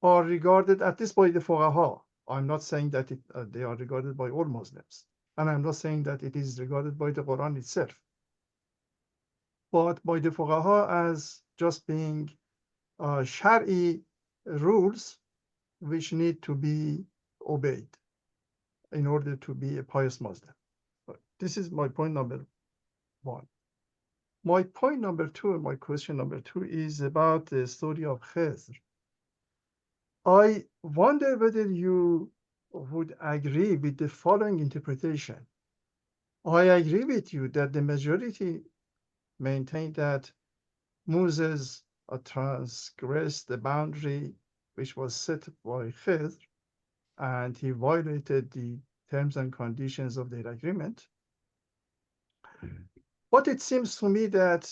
are regarded, at least by the fuqaha. I'm not saying that they are regarded by all Muslims, and I'm not saying that it is regarded by the Quran itself, but by the fuqaha as just being shari rules which need to be obeyed in order to be a pious Muslim. This is my point number 1. My point number 2, and my question number 2 is about the story of Khidr. I wonder whether you would agree with the following interpretation. I agree with you that the majority maintain that Moses transgressed the boundary which was set by Khidr, and he violated the terms and conditions of their agreement. But it seems to me that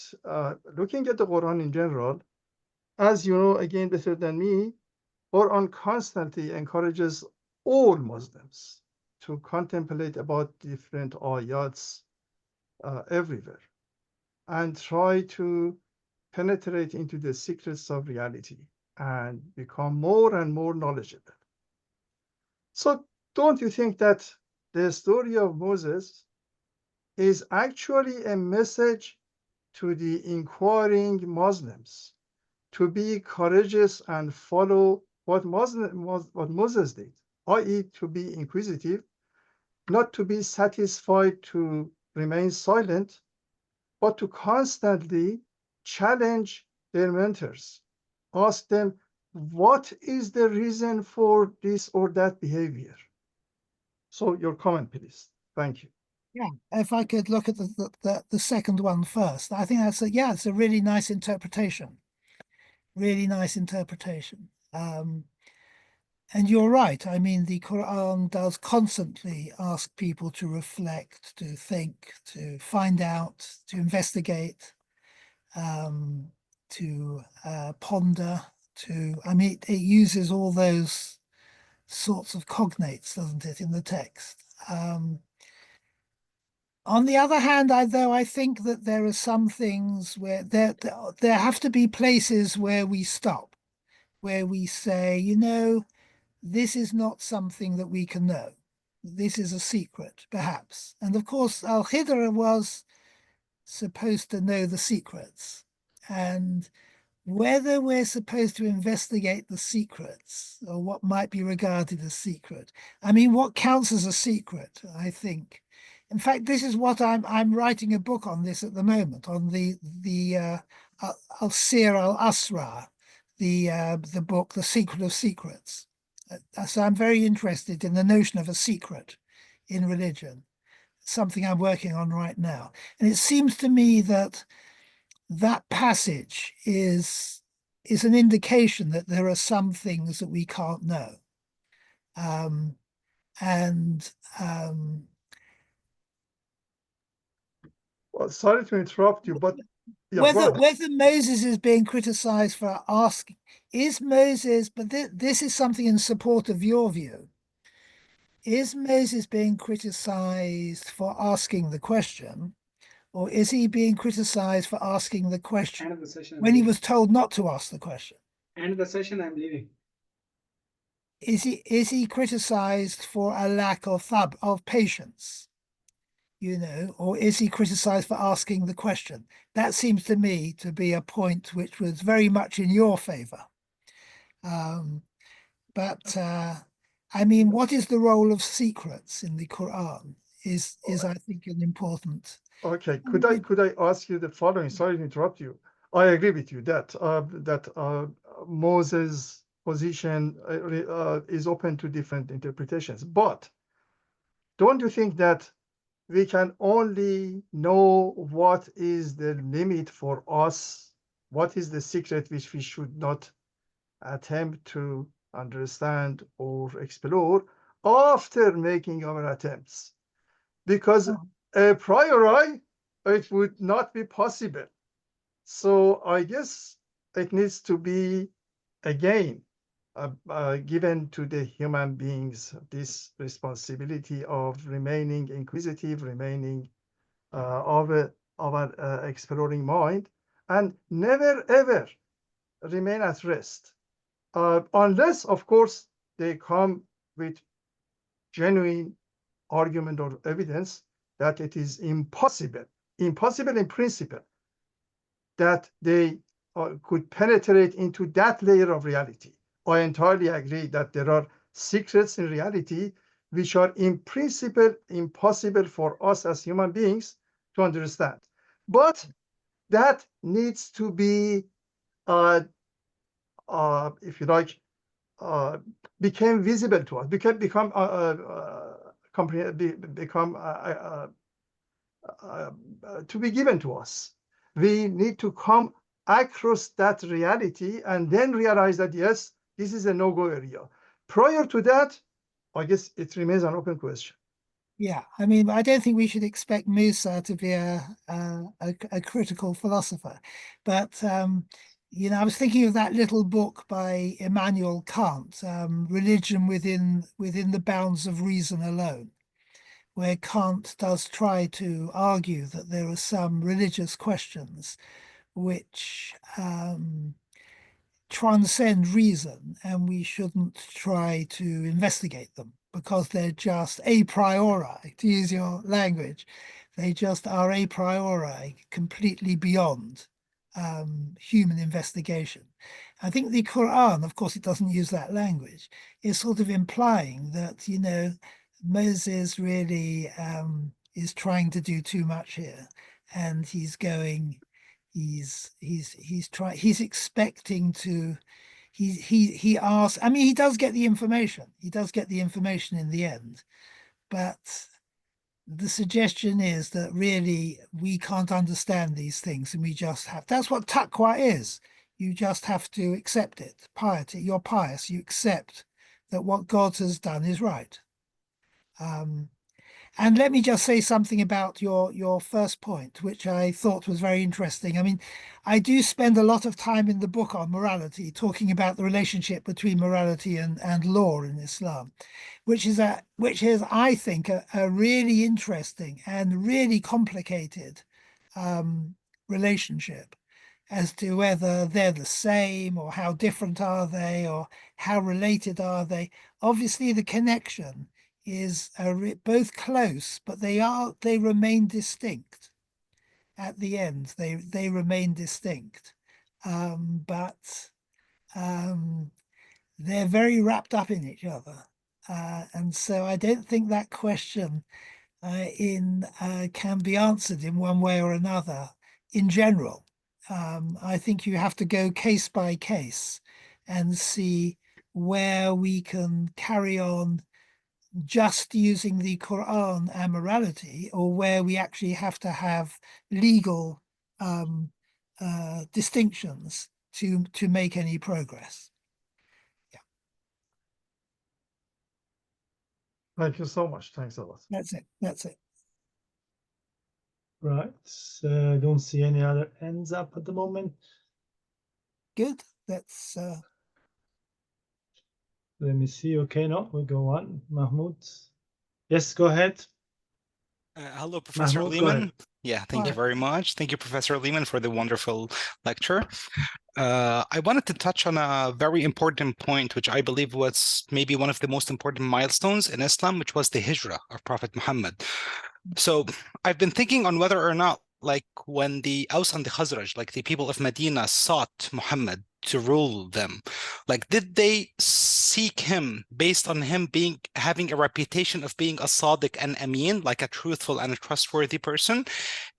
looking at the Quran in general, as you know, again, better than me, Quran constantly encourages all Muslims to contemplate about different ayats everywhere and try to penetrate into the secrets of reality and become more and more knowledgeable. So don't you think that the story of Moses is actually a message to the inquiring Muslims to be courageous and follow what Moses did, i.e. to be inquisitive, not to be satisfied to remain silent, but to constantly challenge their mentors, ask them, what is the reason for this or that behavior? So your comment, please. Thank you. Yeah, if I could look at the second one first, I think that's it's a really nice interpretation. Really nice interpretation. And you're right. I mean, the Quran does constantly ask people to reflect, to think, to find out, to investigate, to ponder, I mean, it uses all those sorts of cognates, doesn't it, in the text? On the other hand, I think that there are some things where there have to be places where we stop, where we say, you know, this is not something that we can know. This is a secret, perhaps. And of course, Al-Khidr was supposed to know the secrets. And whether we're supposed to investigate the secrets or what might be regarded as secret. I mean, what counts as a secret, I think. In fact, this is what I'm writing a book on this at the moment, on the Al-Sir al-Asrar, the book, The Secret of Secrets. So I'm very interested in the notion of a secret in religion, something I'm working on right now. And it seems to me that that passage is an indication that there are some things that we can't know. Well, sorry to interrupt you, but yeah, whether Moses is being criticized for asking, is Moses, but this is something in support of your view, is Moses being criticized for asking the question, or is he being criticized for asking the question End of the session, when he was told not to ask the question? End of the session, I'm leaving. Is he criticized for a lack of patience, you know, or is he criticized for asking the question? That seems to me to be a point which was very much in your favor. I mean, what is the role of secrets in the Quran is I think an important. Okay, could I ask you the following? Sorry to interrupt you. I agree with you that Moses' position is open to different interpretations, but don't you think that we can only know what is the limit for us, what is the secret which we should not attempt to understand or explore after making our attempts? Because a priori, it would not be possible. So I guess it needs to be, again, given to the human beings this responsibility of remaining inquisitive, remaining of our exploring mind, and never ever remain at rest, unless, of course, they come with genuine argument or evidence that it is impossible in principle, that they could penetrate into that layer of reality. I entirely agree that there are secrets in reality which are in principle impossible for us as human beings to understand. But that needs to be, if you like, became visible to us, become to be given to us. We need to come across that reality and then realize that, yes, this is a no-go area. Prior to that, I guess it remains an open question. Yeah, I mean, I don't think we should expect Musa to be a critical philosopher, but you know, I was thinking of that little book by Immanuel Kant, Religion Within the Bounds of Reason Alone, where Kant does try to argue that there are some religious questions which transcend reason, and we shouldn't try to investigate them because they're just a priori, to use your language. They just are a priori, completely beyond human investigation. I think the Quran, of course, it doesn't use that language, is sort of implying that, you know, Moses really is trying to do too much here, and he's expecting to, he asks, I mean, he does get the information. He does get the information in the end, but the suggestion is that really we can't understand these things, and we just have, that's what taqwa is. You just have to accept it. Piety, you're pious, you accept that what God has done is right. And let me just say something about your first point, which I thought was very interesting. I mean, I do spend a lot of time in the book on morality, talking about the relationship between morality and law in Islam, which is, I think, a really interesting and really complicated relationship as to whether they're the same or how different are they or how related are they. Obviously, the connection is both close, but they remain distinct. At the end, they remain distinct, but they're very wrapped up in each other, and so I don't think that question can be answered in one way or another in general. I think you have to go case by case and see where we can carry on just using the Quran and morality, or where we actually have to have legal distinctions to make any progress. Yeah. Thank you so much. Thanks a lot. That's it. That's it. Right. I don't see any other hands up at the moment. Good. That's Let me see. Okay, no, we'll go on. Mahmoud. Yes, go ahead. Hello, Professor Mahmoud, go ahead. Leaman. Yeah, thank you Hi. very much. Thank you, Professor Leaman, for the wonderful lecture. I wanted to touch on a very important point, which I believe was maybe one of the most important milestones in Islam, which was the hijrah of Prophet Muhammad. So I've been thinking on whether or not, like when the Aus and the Khazraj, like the people of Medina, sought Muhammad to rule them, like did they seek him based on him having a reputation of being a Sadiq and Amin, like a truthful and a trustworthy person,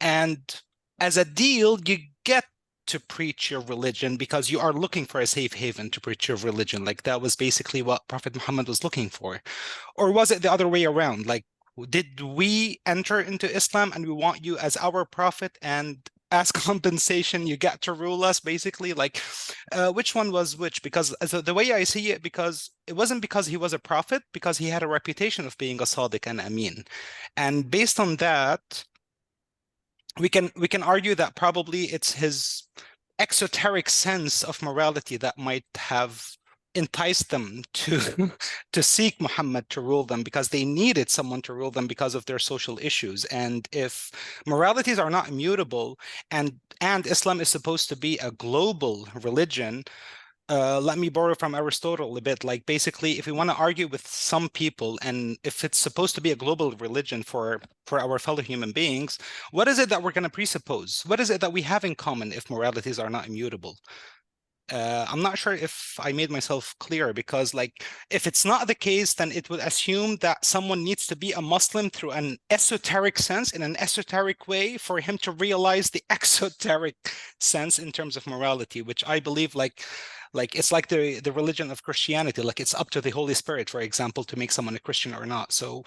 and as a deal you get to preach your religion because you are looking for a safe haven to preach your religion? Like that was basically what Prophet Muhammad was looking for. Or was it the other way around? Like, did we enter into Islam and we want you as our prophet, and as compensation you get to rule us, basically? Like which one was which? Because the way I see it, because it wasn't because he was a prophet, because he had a reputation of being a Sadiq and Amin, and based on that we can argue that probably it's his exoteric sense of morality that might have enticed them to to seek Muhammad to rule them, because they needed someone to rule them because of their social issues. And if moralities are not immutable, and Islam is supposed to be a global religion, let me borrow from Aristotle a bit. Like basically, if we want to argue with some people, and if it's supposed to be a global religion for our fellow human beings, what is it that we're going to presuppose? What is it that we have in common if moralities are not immutable? I'm not sure if I made myself clear, because like if it's not the case, then it would assume that someone needs to be a Muslim through an esoteric sense, in an esoteric way, for him to realize the exoteric sense in terms of morality, which I believe like it's like the religion of Christianity. Like it's up to the Holy Spirit, for example, to make someone a Christian or not. So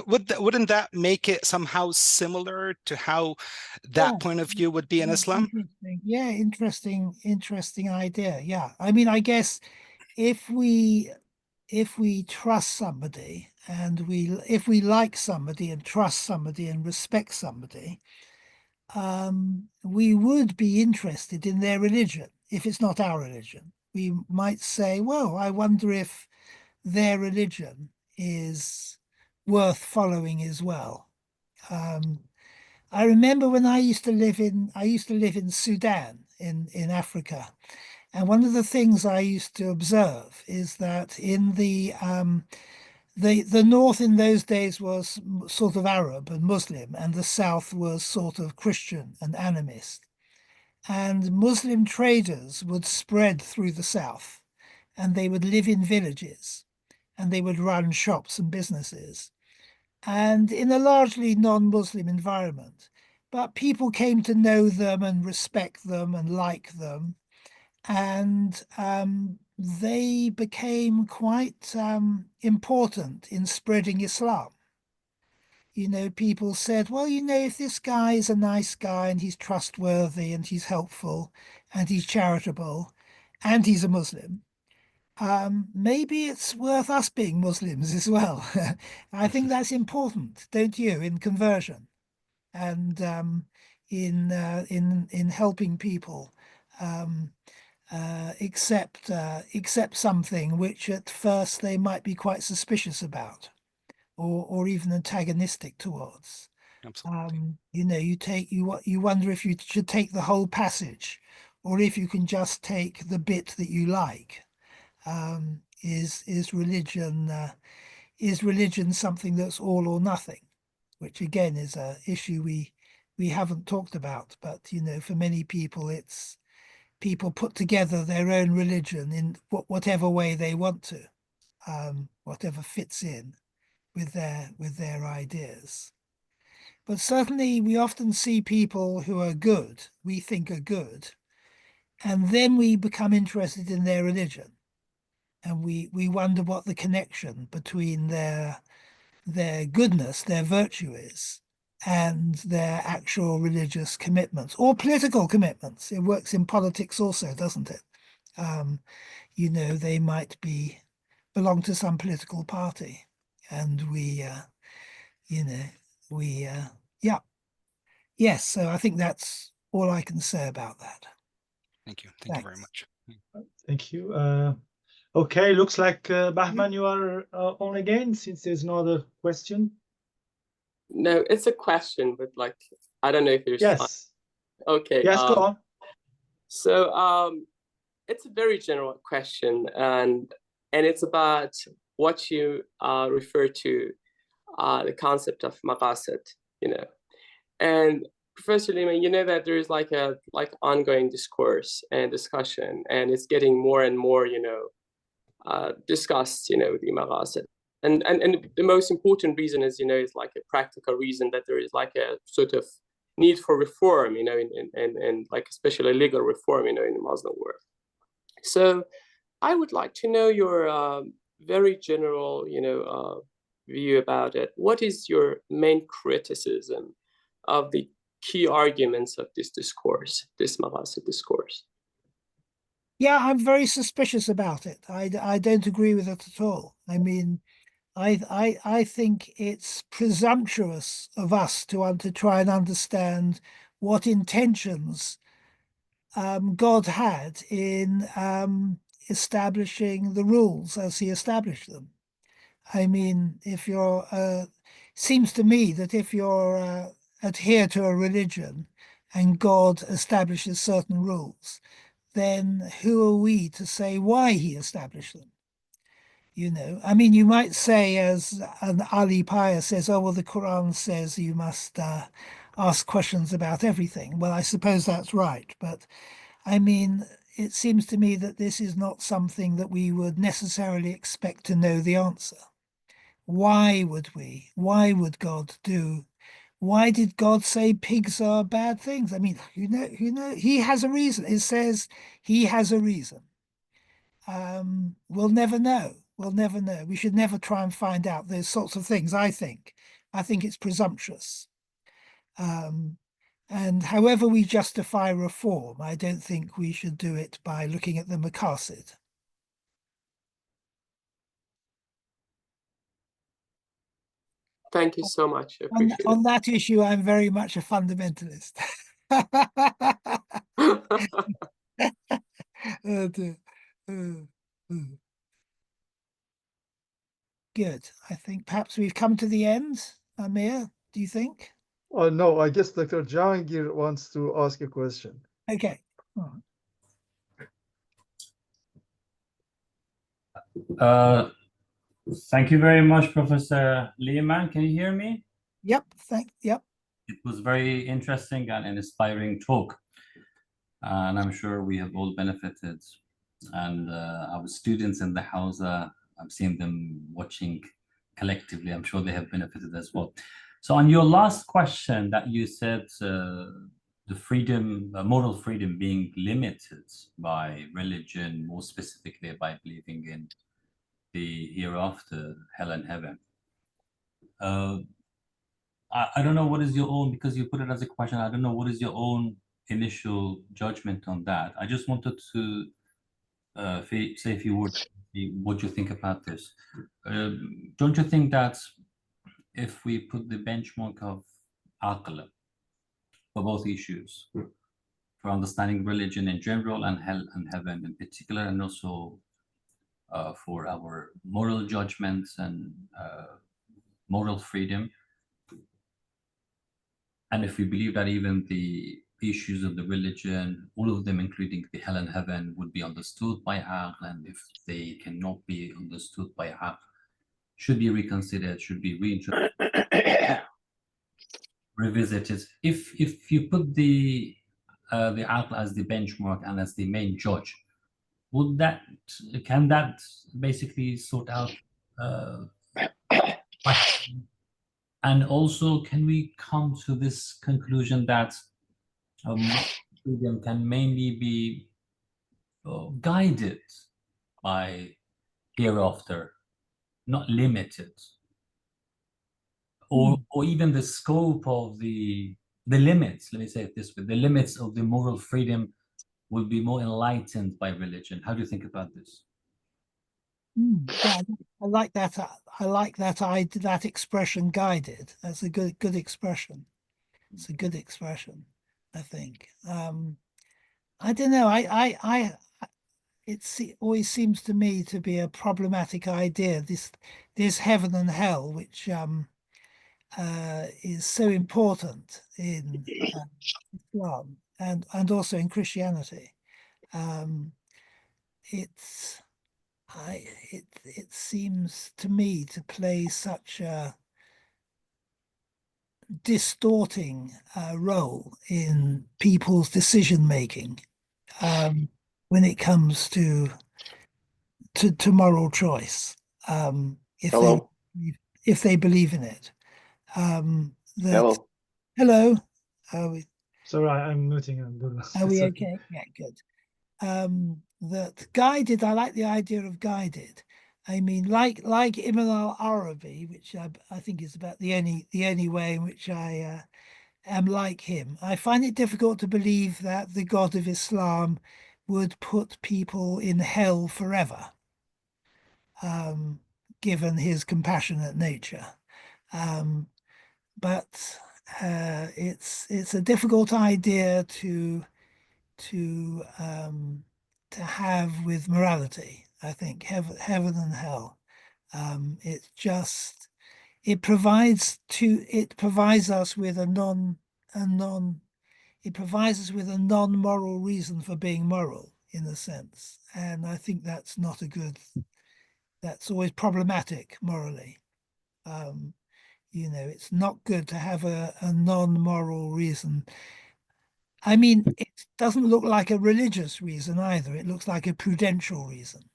wouldn't that make it somehow similar to how that point of view would be in Islam? Interesting. Yeah, interesting idea. Yeah. I mean, I guess if we trust somebody, and if we like somebody and trust somebody and respect somebody, we would be interested in their religion. If it's not our religion, we might say, well, I wonder if their religion is worth following as well. I remember when I used to live in Sudan in Africa, and one of the things I used to observe is that in the north in those days was sort of Arab and Muslim, and the south was sort of Christian and animist. And Muslim traders would spread through the south, and they would live in villages, and they would run shops and businesses, and in a largely non-Muslim environment. But people came to know them and respect them and like them, and they became quite important in spreading Islam. People said, well, if this guy is a nice guy and he's trustworthy and he's helpful and he's charitable and he's a Muslim, maybe it's worth us being Muslims as well. I think that's important, don't you, in conversion and in helping people accept something which at first they might be quite suspicious about, or even antagonistic towards. Absolutely. You know, you wonder if you should take the whole passage, or if you can just take the bit that you like. Is religion something that's all or nothing, which again is a issue we haven't talked about, but you know, for many people it's people put together their own religion in whatever way they want to, whatever fits in with their ideas. But certainly we often see people who are good, we think are good, and then we become interested in their religion. And we wonder what the connection between their goodness, their virtue is, and their actual religious commitments or political commitments. It works in politics also, doesn't it? You know, they might belong to some political party, and yeah. Yes, so I think that's all I can say about that. Thank you. Thank you very much. Thank you. Okay, looks like Bahman, you are on again, since there's no other question. No, it's a question, but like, I don't know if there's time. Yes. Okay. Yes, go on. So it's a very general question, and it's about what you refer to the concept of maqasid, you know. And Professor Leaman, you know that there is like ongoing discourse and discussion, and it's getting more and more, you know, discussed, you know, the maqasid. And the most important reason is, you know, it's like a practical reason that there is like a sort of need for reform, you know, and like especially legal reform, you know, in the Muslim world. So I would like to know your very general, you know, view about it. What is your main criticism of the key arguments of this discourse, this maqasid discourse? Yeah, I'm very suspicious about it. I don't agree with it at all. I mean, I think it's presumptuous of us to try and understand what intentions God had in establishing the rules as he established them. I mean, if you're seems to me that if you're adhere to a religion and God establishes certain rules, then who are we to say why he established them? You know, I mean, you might say, as an Ali Paya says, oh, well, the Quran says you must ask questions about everything. Well, I suppose that's right. But I mean, it seems to me that this is not something that we would necessarily expect to know the answer. Why would we? Why would God do? Why did God say pigs are bad things? I mean, you know, he has a reason. It says he has a reason. We'll never know. We'll never know. We should never try and find out those sorts of things, I think. I think it's presumptuous. And however we justify reform, I don't think we should do it by looking at the maqasid. Thank you so much. I appreciate On that issue, I'm very much a fundamentalist. Oh, dear. Good. I think perhaps we've come to the end. Amir, do you think? Oh, no, I guess Dr. Jahangir wants to ask a question. Okay. Thank you very much, Professor Leaman. Can you hear me? Yep. Yep. It was very interesting and an inspiring talk. And I'm sure we have all benefited. And our students in the house, I've seen them watching collectively. I'm sure they have benefited as well. So on your last question that you said, the freedom, moral freedom being limited by religion, more specifically by believing in the hereafter, hell and heaven. I don't know what is your own, because you put it as a question, I don't know what is your own initial judgment on that. I just wanted to say a few words what you think about this. Don't you think that if we put the benchmark of aql for both issues, for understanding religion in general and hell and heaven in particular, and also for our moral judgments and moral freedom, and if we believe that even the issues of the religion, all of them, including the hell and heaven, would be understood by aql, and if they cannot be understood by aql, should be reconsidered, should be revisited. If you put the aql as the benchmark and as the main judge, can that basically sort out and also can we come to this conclusion that freedom can mainly be guided by hereafter, not limited, or even the scope of the limits, let me say it this way, the limits of the moral freedom will be more enlightened by religion. How do you think about this? Yeah, I like that. I like that expression, guided. That's a good expression. It's a good expression, I think. I don't know. It always seems to me to be a problematic idea. This heaven and hell, which is so important in Islam and also in Christianity. It seems to me to play such a distorting role in people's decision making when it comes to moral choice. If they believe in it. Hello. Hello. Are Sorry, I'm muting. we okay? Yeah, good. That guided, I like the idea of guided. I mean, like Ibn al-Arabi, which I think is about the only way in which I am like him. I find it difficult to believe that the God of Islam would put people in hell forever, given his compassionate nature. But it's a difficult idea to have with morality. I think heaven and hell. It provides us with a non-moral reason for being moral, in a sense, and I think that's not a good. That's always problematic morally. It's not good to have a non-moral reason. I mean, it doesn't look like a religious reason either. It looks like a prudential reason.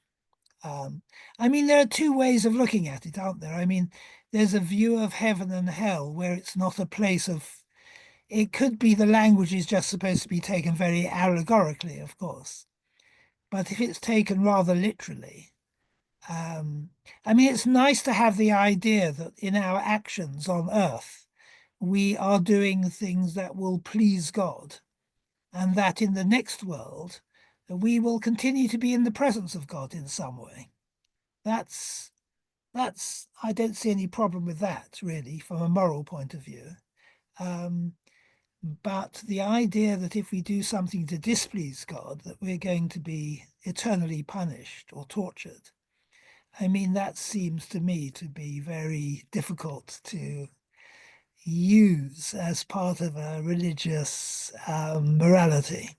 I mean, there are two ways of looking at it, aren't there? I mean, there's a view of heaven and hell where it's not a place of, it could be the language is just supposed to be taken very allegorically, of course. But if it's taken rather literally, I mean, it's nice to have the idea that in our actions on earth, we are doing things that will please God, and that in the next world, we will continue to be in the presence of God in some way. That's I don't see any problem with that, really, from a moral point of view. But the idea that if we do something to displease God, that we're going to be eternally punished or tortured, I mean, that seems to me to be very difficult to use as part of a religious morality,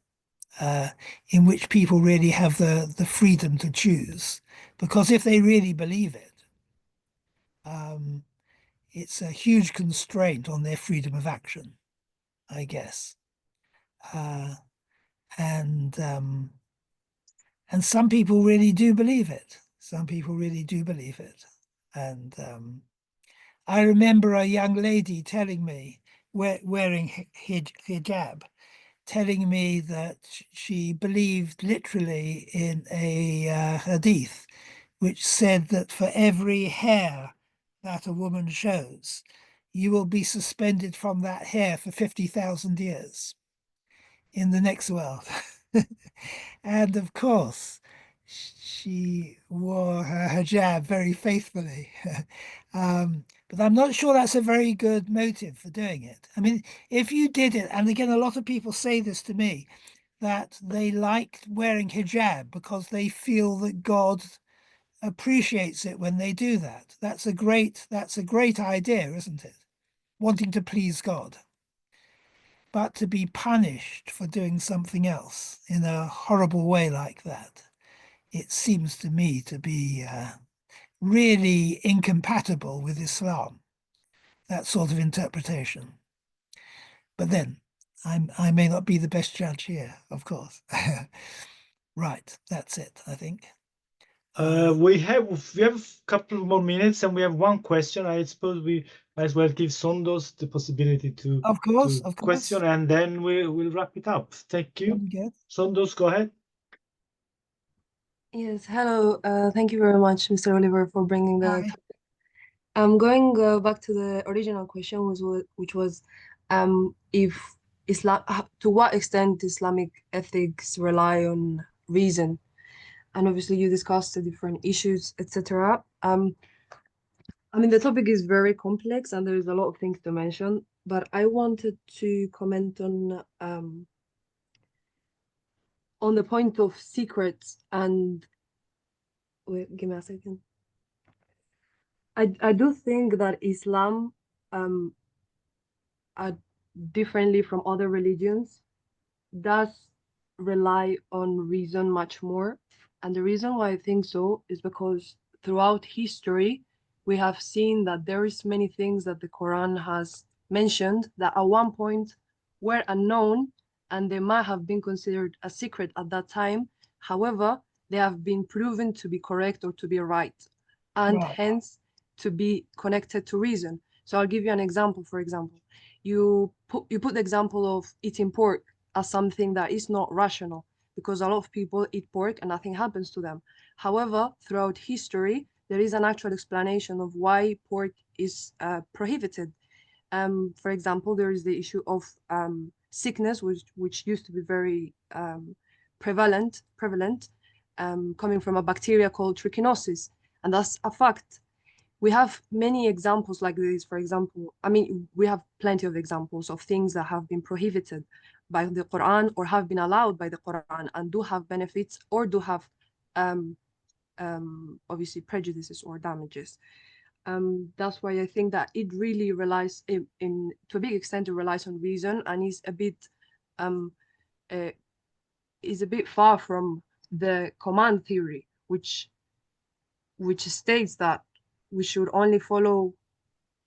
in which people really have the freedom to choose. Because if they really believe it, it's a huge constraint on their freedom of action, I guess. And some people really do believe it. Some people really do believe it. And I remember a young lady telling me, wearing hijab, telling me that she believed literally in a hadith, which said that for every hair that a woman shows, you will be suspended from that hair for 50,000 years in the next world. And of course, she wore her hijab very faithfully. But I'm not sure that's a very good motive for doing it. I mean, if you did it, and again, a lot of people say this to me, that they like wearing hijab because they feel that God appreciates it when they do that. That's a great idea, isn't it? Wanting to please God. But to be punished for doing something else in a horrible way like that, it seems to me to be really incompatible with Islam, that sort of interpretation. But then I may not be the best judge here, of course. Right, that's it, I think. We have a couple more minutes and we have one question. I suppose we might as well give Sondos the possibility to Of course. question, and then we'll wrap it up. Thank you. Good. Sondos, go ahead. Yes, hello. Thank you very much, Mr. Oliver, for bringing the Hi. topic. I'm going back to the original question, which was if Islam, to what extent Islamic ethics rely on reason, and obviously you discussed the different issues, etc. I mean, the topic is very complex and there's a lot of things to mention, but I wanted to comment on the point of secrets and wait, give me a second. I do think that Islam, differently from other religions, does rely on reason much more. And the reason why I think so is because throughout history, we have seen that there is many things that the Quran has mentioned that at one point were unknown and they might have been considered a secret at that time. However, they have been proven to be correct or to be right, and hence to be connected to reason. So I'll give you an example. For example, you put the example of eating pork as something that is not rational, because a lot of people eat pork and nothing happens to them. However, throughout history, there is an actual explanation of why pork is prohibited. For example, there is the issue of sickness, which used to be very prevalent, coming from a bacteria called trichinosis, and that's a fact. We have many examples like this. For example, I mean, we have plenty of examples of things that have been prohibited by the Quran or have been allowed by the Quran and do have benefits or do have obviously prejudices or damages. That's why I think that it really relies to a big extent, it relies on reason and is a bit far from the command theory, which states that we should only follow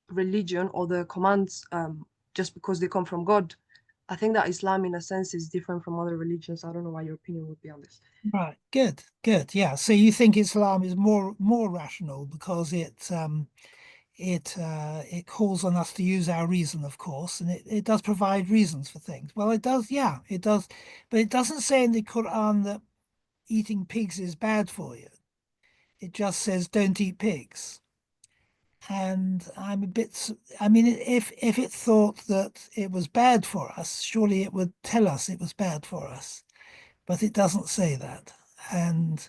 religion or the commands just because they come from God. I think that Islam, in a sense, is different from other religions. I don't know what your opinion would be on this. Right, good. Yeah. So you think Islam is more rational because it calls on us to use our reason, of course, and it does provide reasons for things. Well, it does, yeah, it does, but it doesn't say in the Quran that eating pigs is bad for you. It just says don't eat pigs. And I'm a bit, I mean, if it thought that it was bad for us, surely it would tell us it was bad for us. But it doesn't say that. And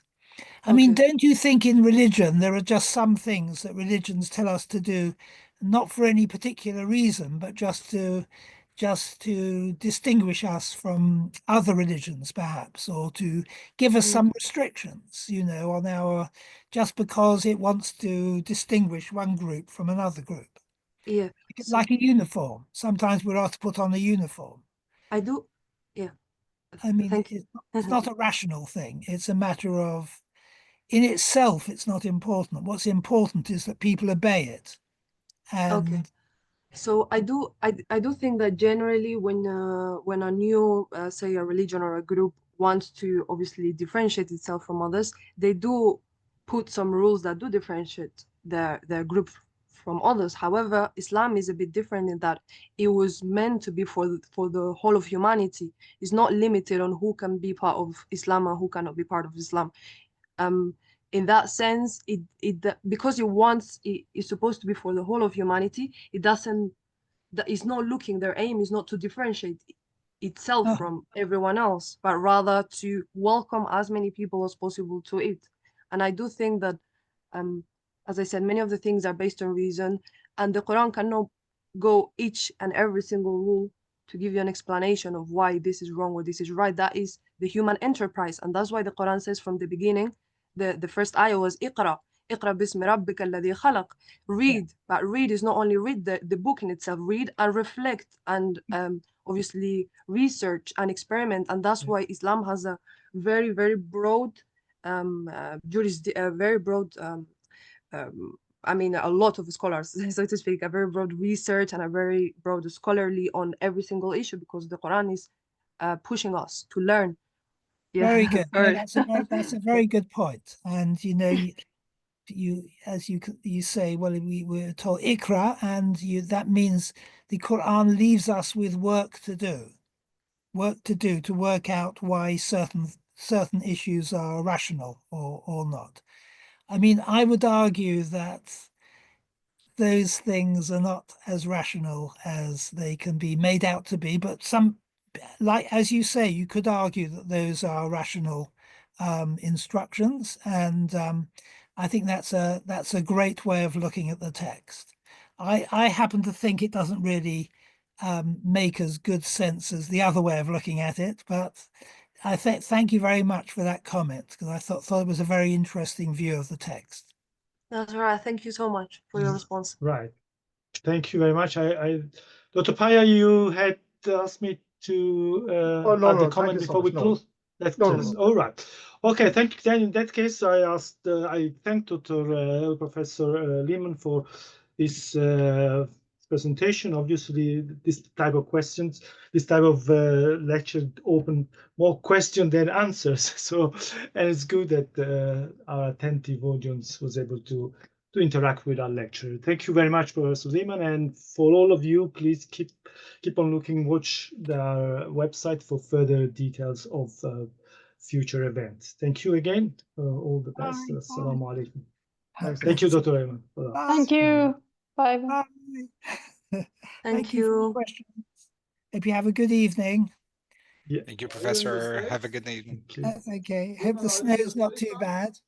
I mean, don't you think in religion there are just some things that religions tell us to do, not for any particular reason, but just to distinguish us from other religions, perhaps, or to give us some restrictions, on our, just because it wants to distinguish one group from another group. Yeah. Like a uniform. Sometimes we're asked to put on a uniform. I do. Yeah. I mean, it's not a rational thing. It's a matter of, in itself, it's not important. What's important is that people obey it. And so I do think that generally when a new say a religion or a group wants to obviously differentiate itself from others, they do put some rules that do differentiate their group from others. However, Islam is a bit different in that it was meant to be for the whole of humanity. It's not limited on who can be part of Islam and who cannot be part of Islam. In that sense, because it's supposed to be for the whole of humanity, it's not looking, their aim is not to differentiate. itself from everyone else, but rather to welcome as many people as possible to it. And I do think that, as I said, many of the things are based on reason, and the Quran cannot go each and every single rule to give you an explanation of why this is wrong or this is right. That is the human enterprise, and that's why the Quran says from the beginning, the first ayah was Iqra. Iqra bismi rabbika alladhi khalaq. Read, but read is not only read the book in itself, read and reflect and obviously research and experiment. And that's why Islam has a very, very broad very broad I mean, a lot of scholars, so to speak, a very broad research and a very broad scholarly on every single issue, because the Quran is pushing us to learn. Yeah, very good. sorry. That's a very good point. And you know, as you say, well, we were told Iqra, and that means the Quran leaves us with work to do to work out why certain issues are rational or not. I mean, I would argue that those things are not as rational as they can be made out to be, but some, like as you say, you could argue that those are rational instructions, and I think that's a great way of looking at the text. I happen to think it doesn't really make as good sense as the other way of looking at it, but I thank you very much for that comment, because I thought it was a very interesting view of the text. That's right. Thank you so much for your response. Right. Thank you very much. Dr. Paya, you had asked me to add a comment before we close. Let's close. All right. Okay. Thank you. Then in that case, I thank Dr. Professor Leaman for this presentation. Obviously, this type of questions, this type of lecture open more questions than answers. So, and it's good that our attentive audience was able to interact with our lecture. Thank you very much, Professor Leaman, and for all of you, please keep on looking, watch the website for further details of future events. Thank you again. All the best. Assalamu alaikum. Thank you, Dr. Leaman. Thank you. Bye. Bye. Thank you for the you. questions. Hope you have a good evening. Yeah. Thank you, Professor. Have a good evening. That's okay. Hope the snow's not too bad.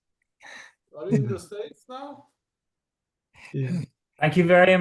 Are you in the States now? Yeah. Thank you very much.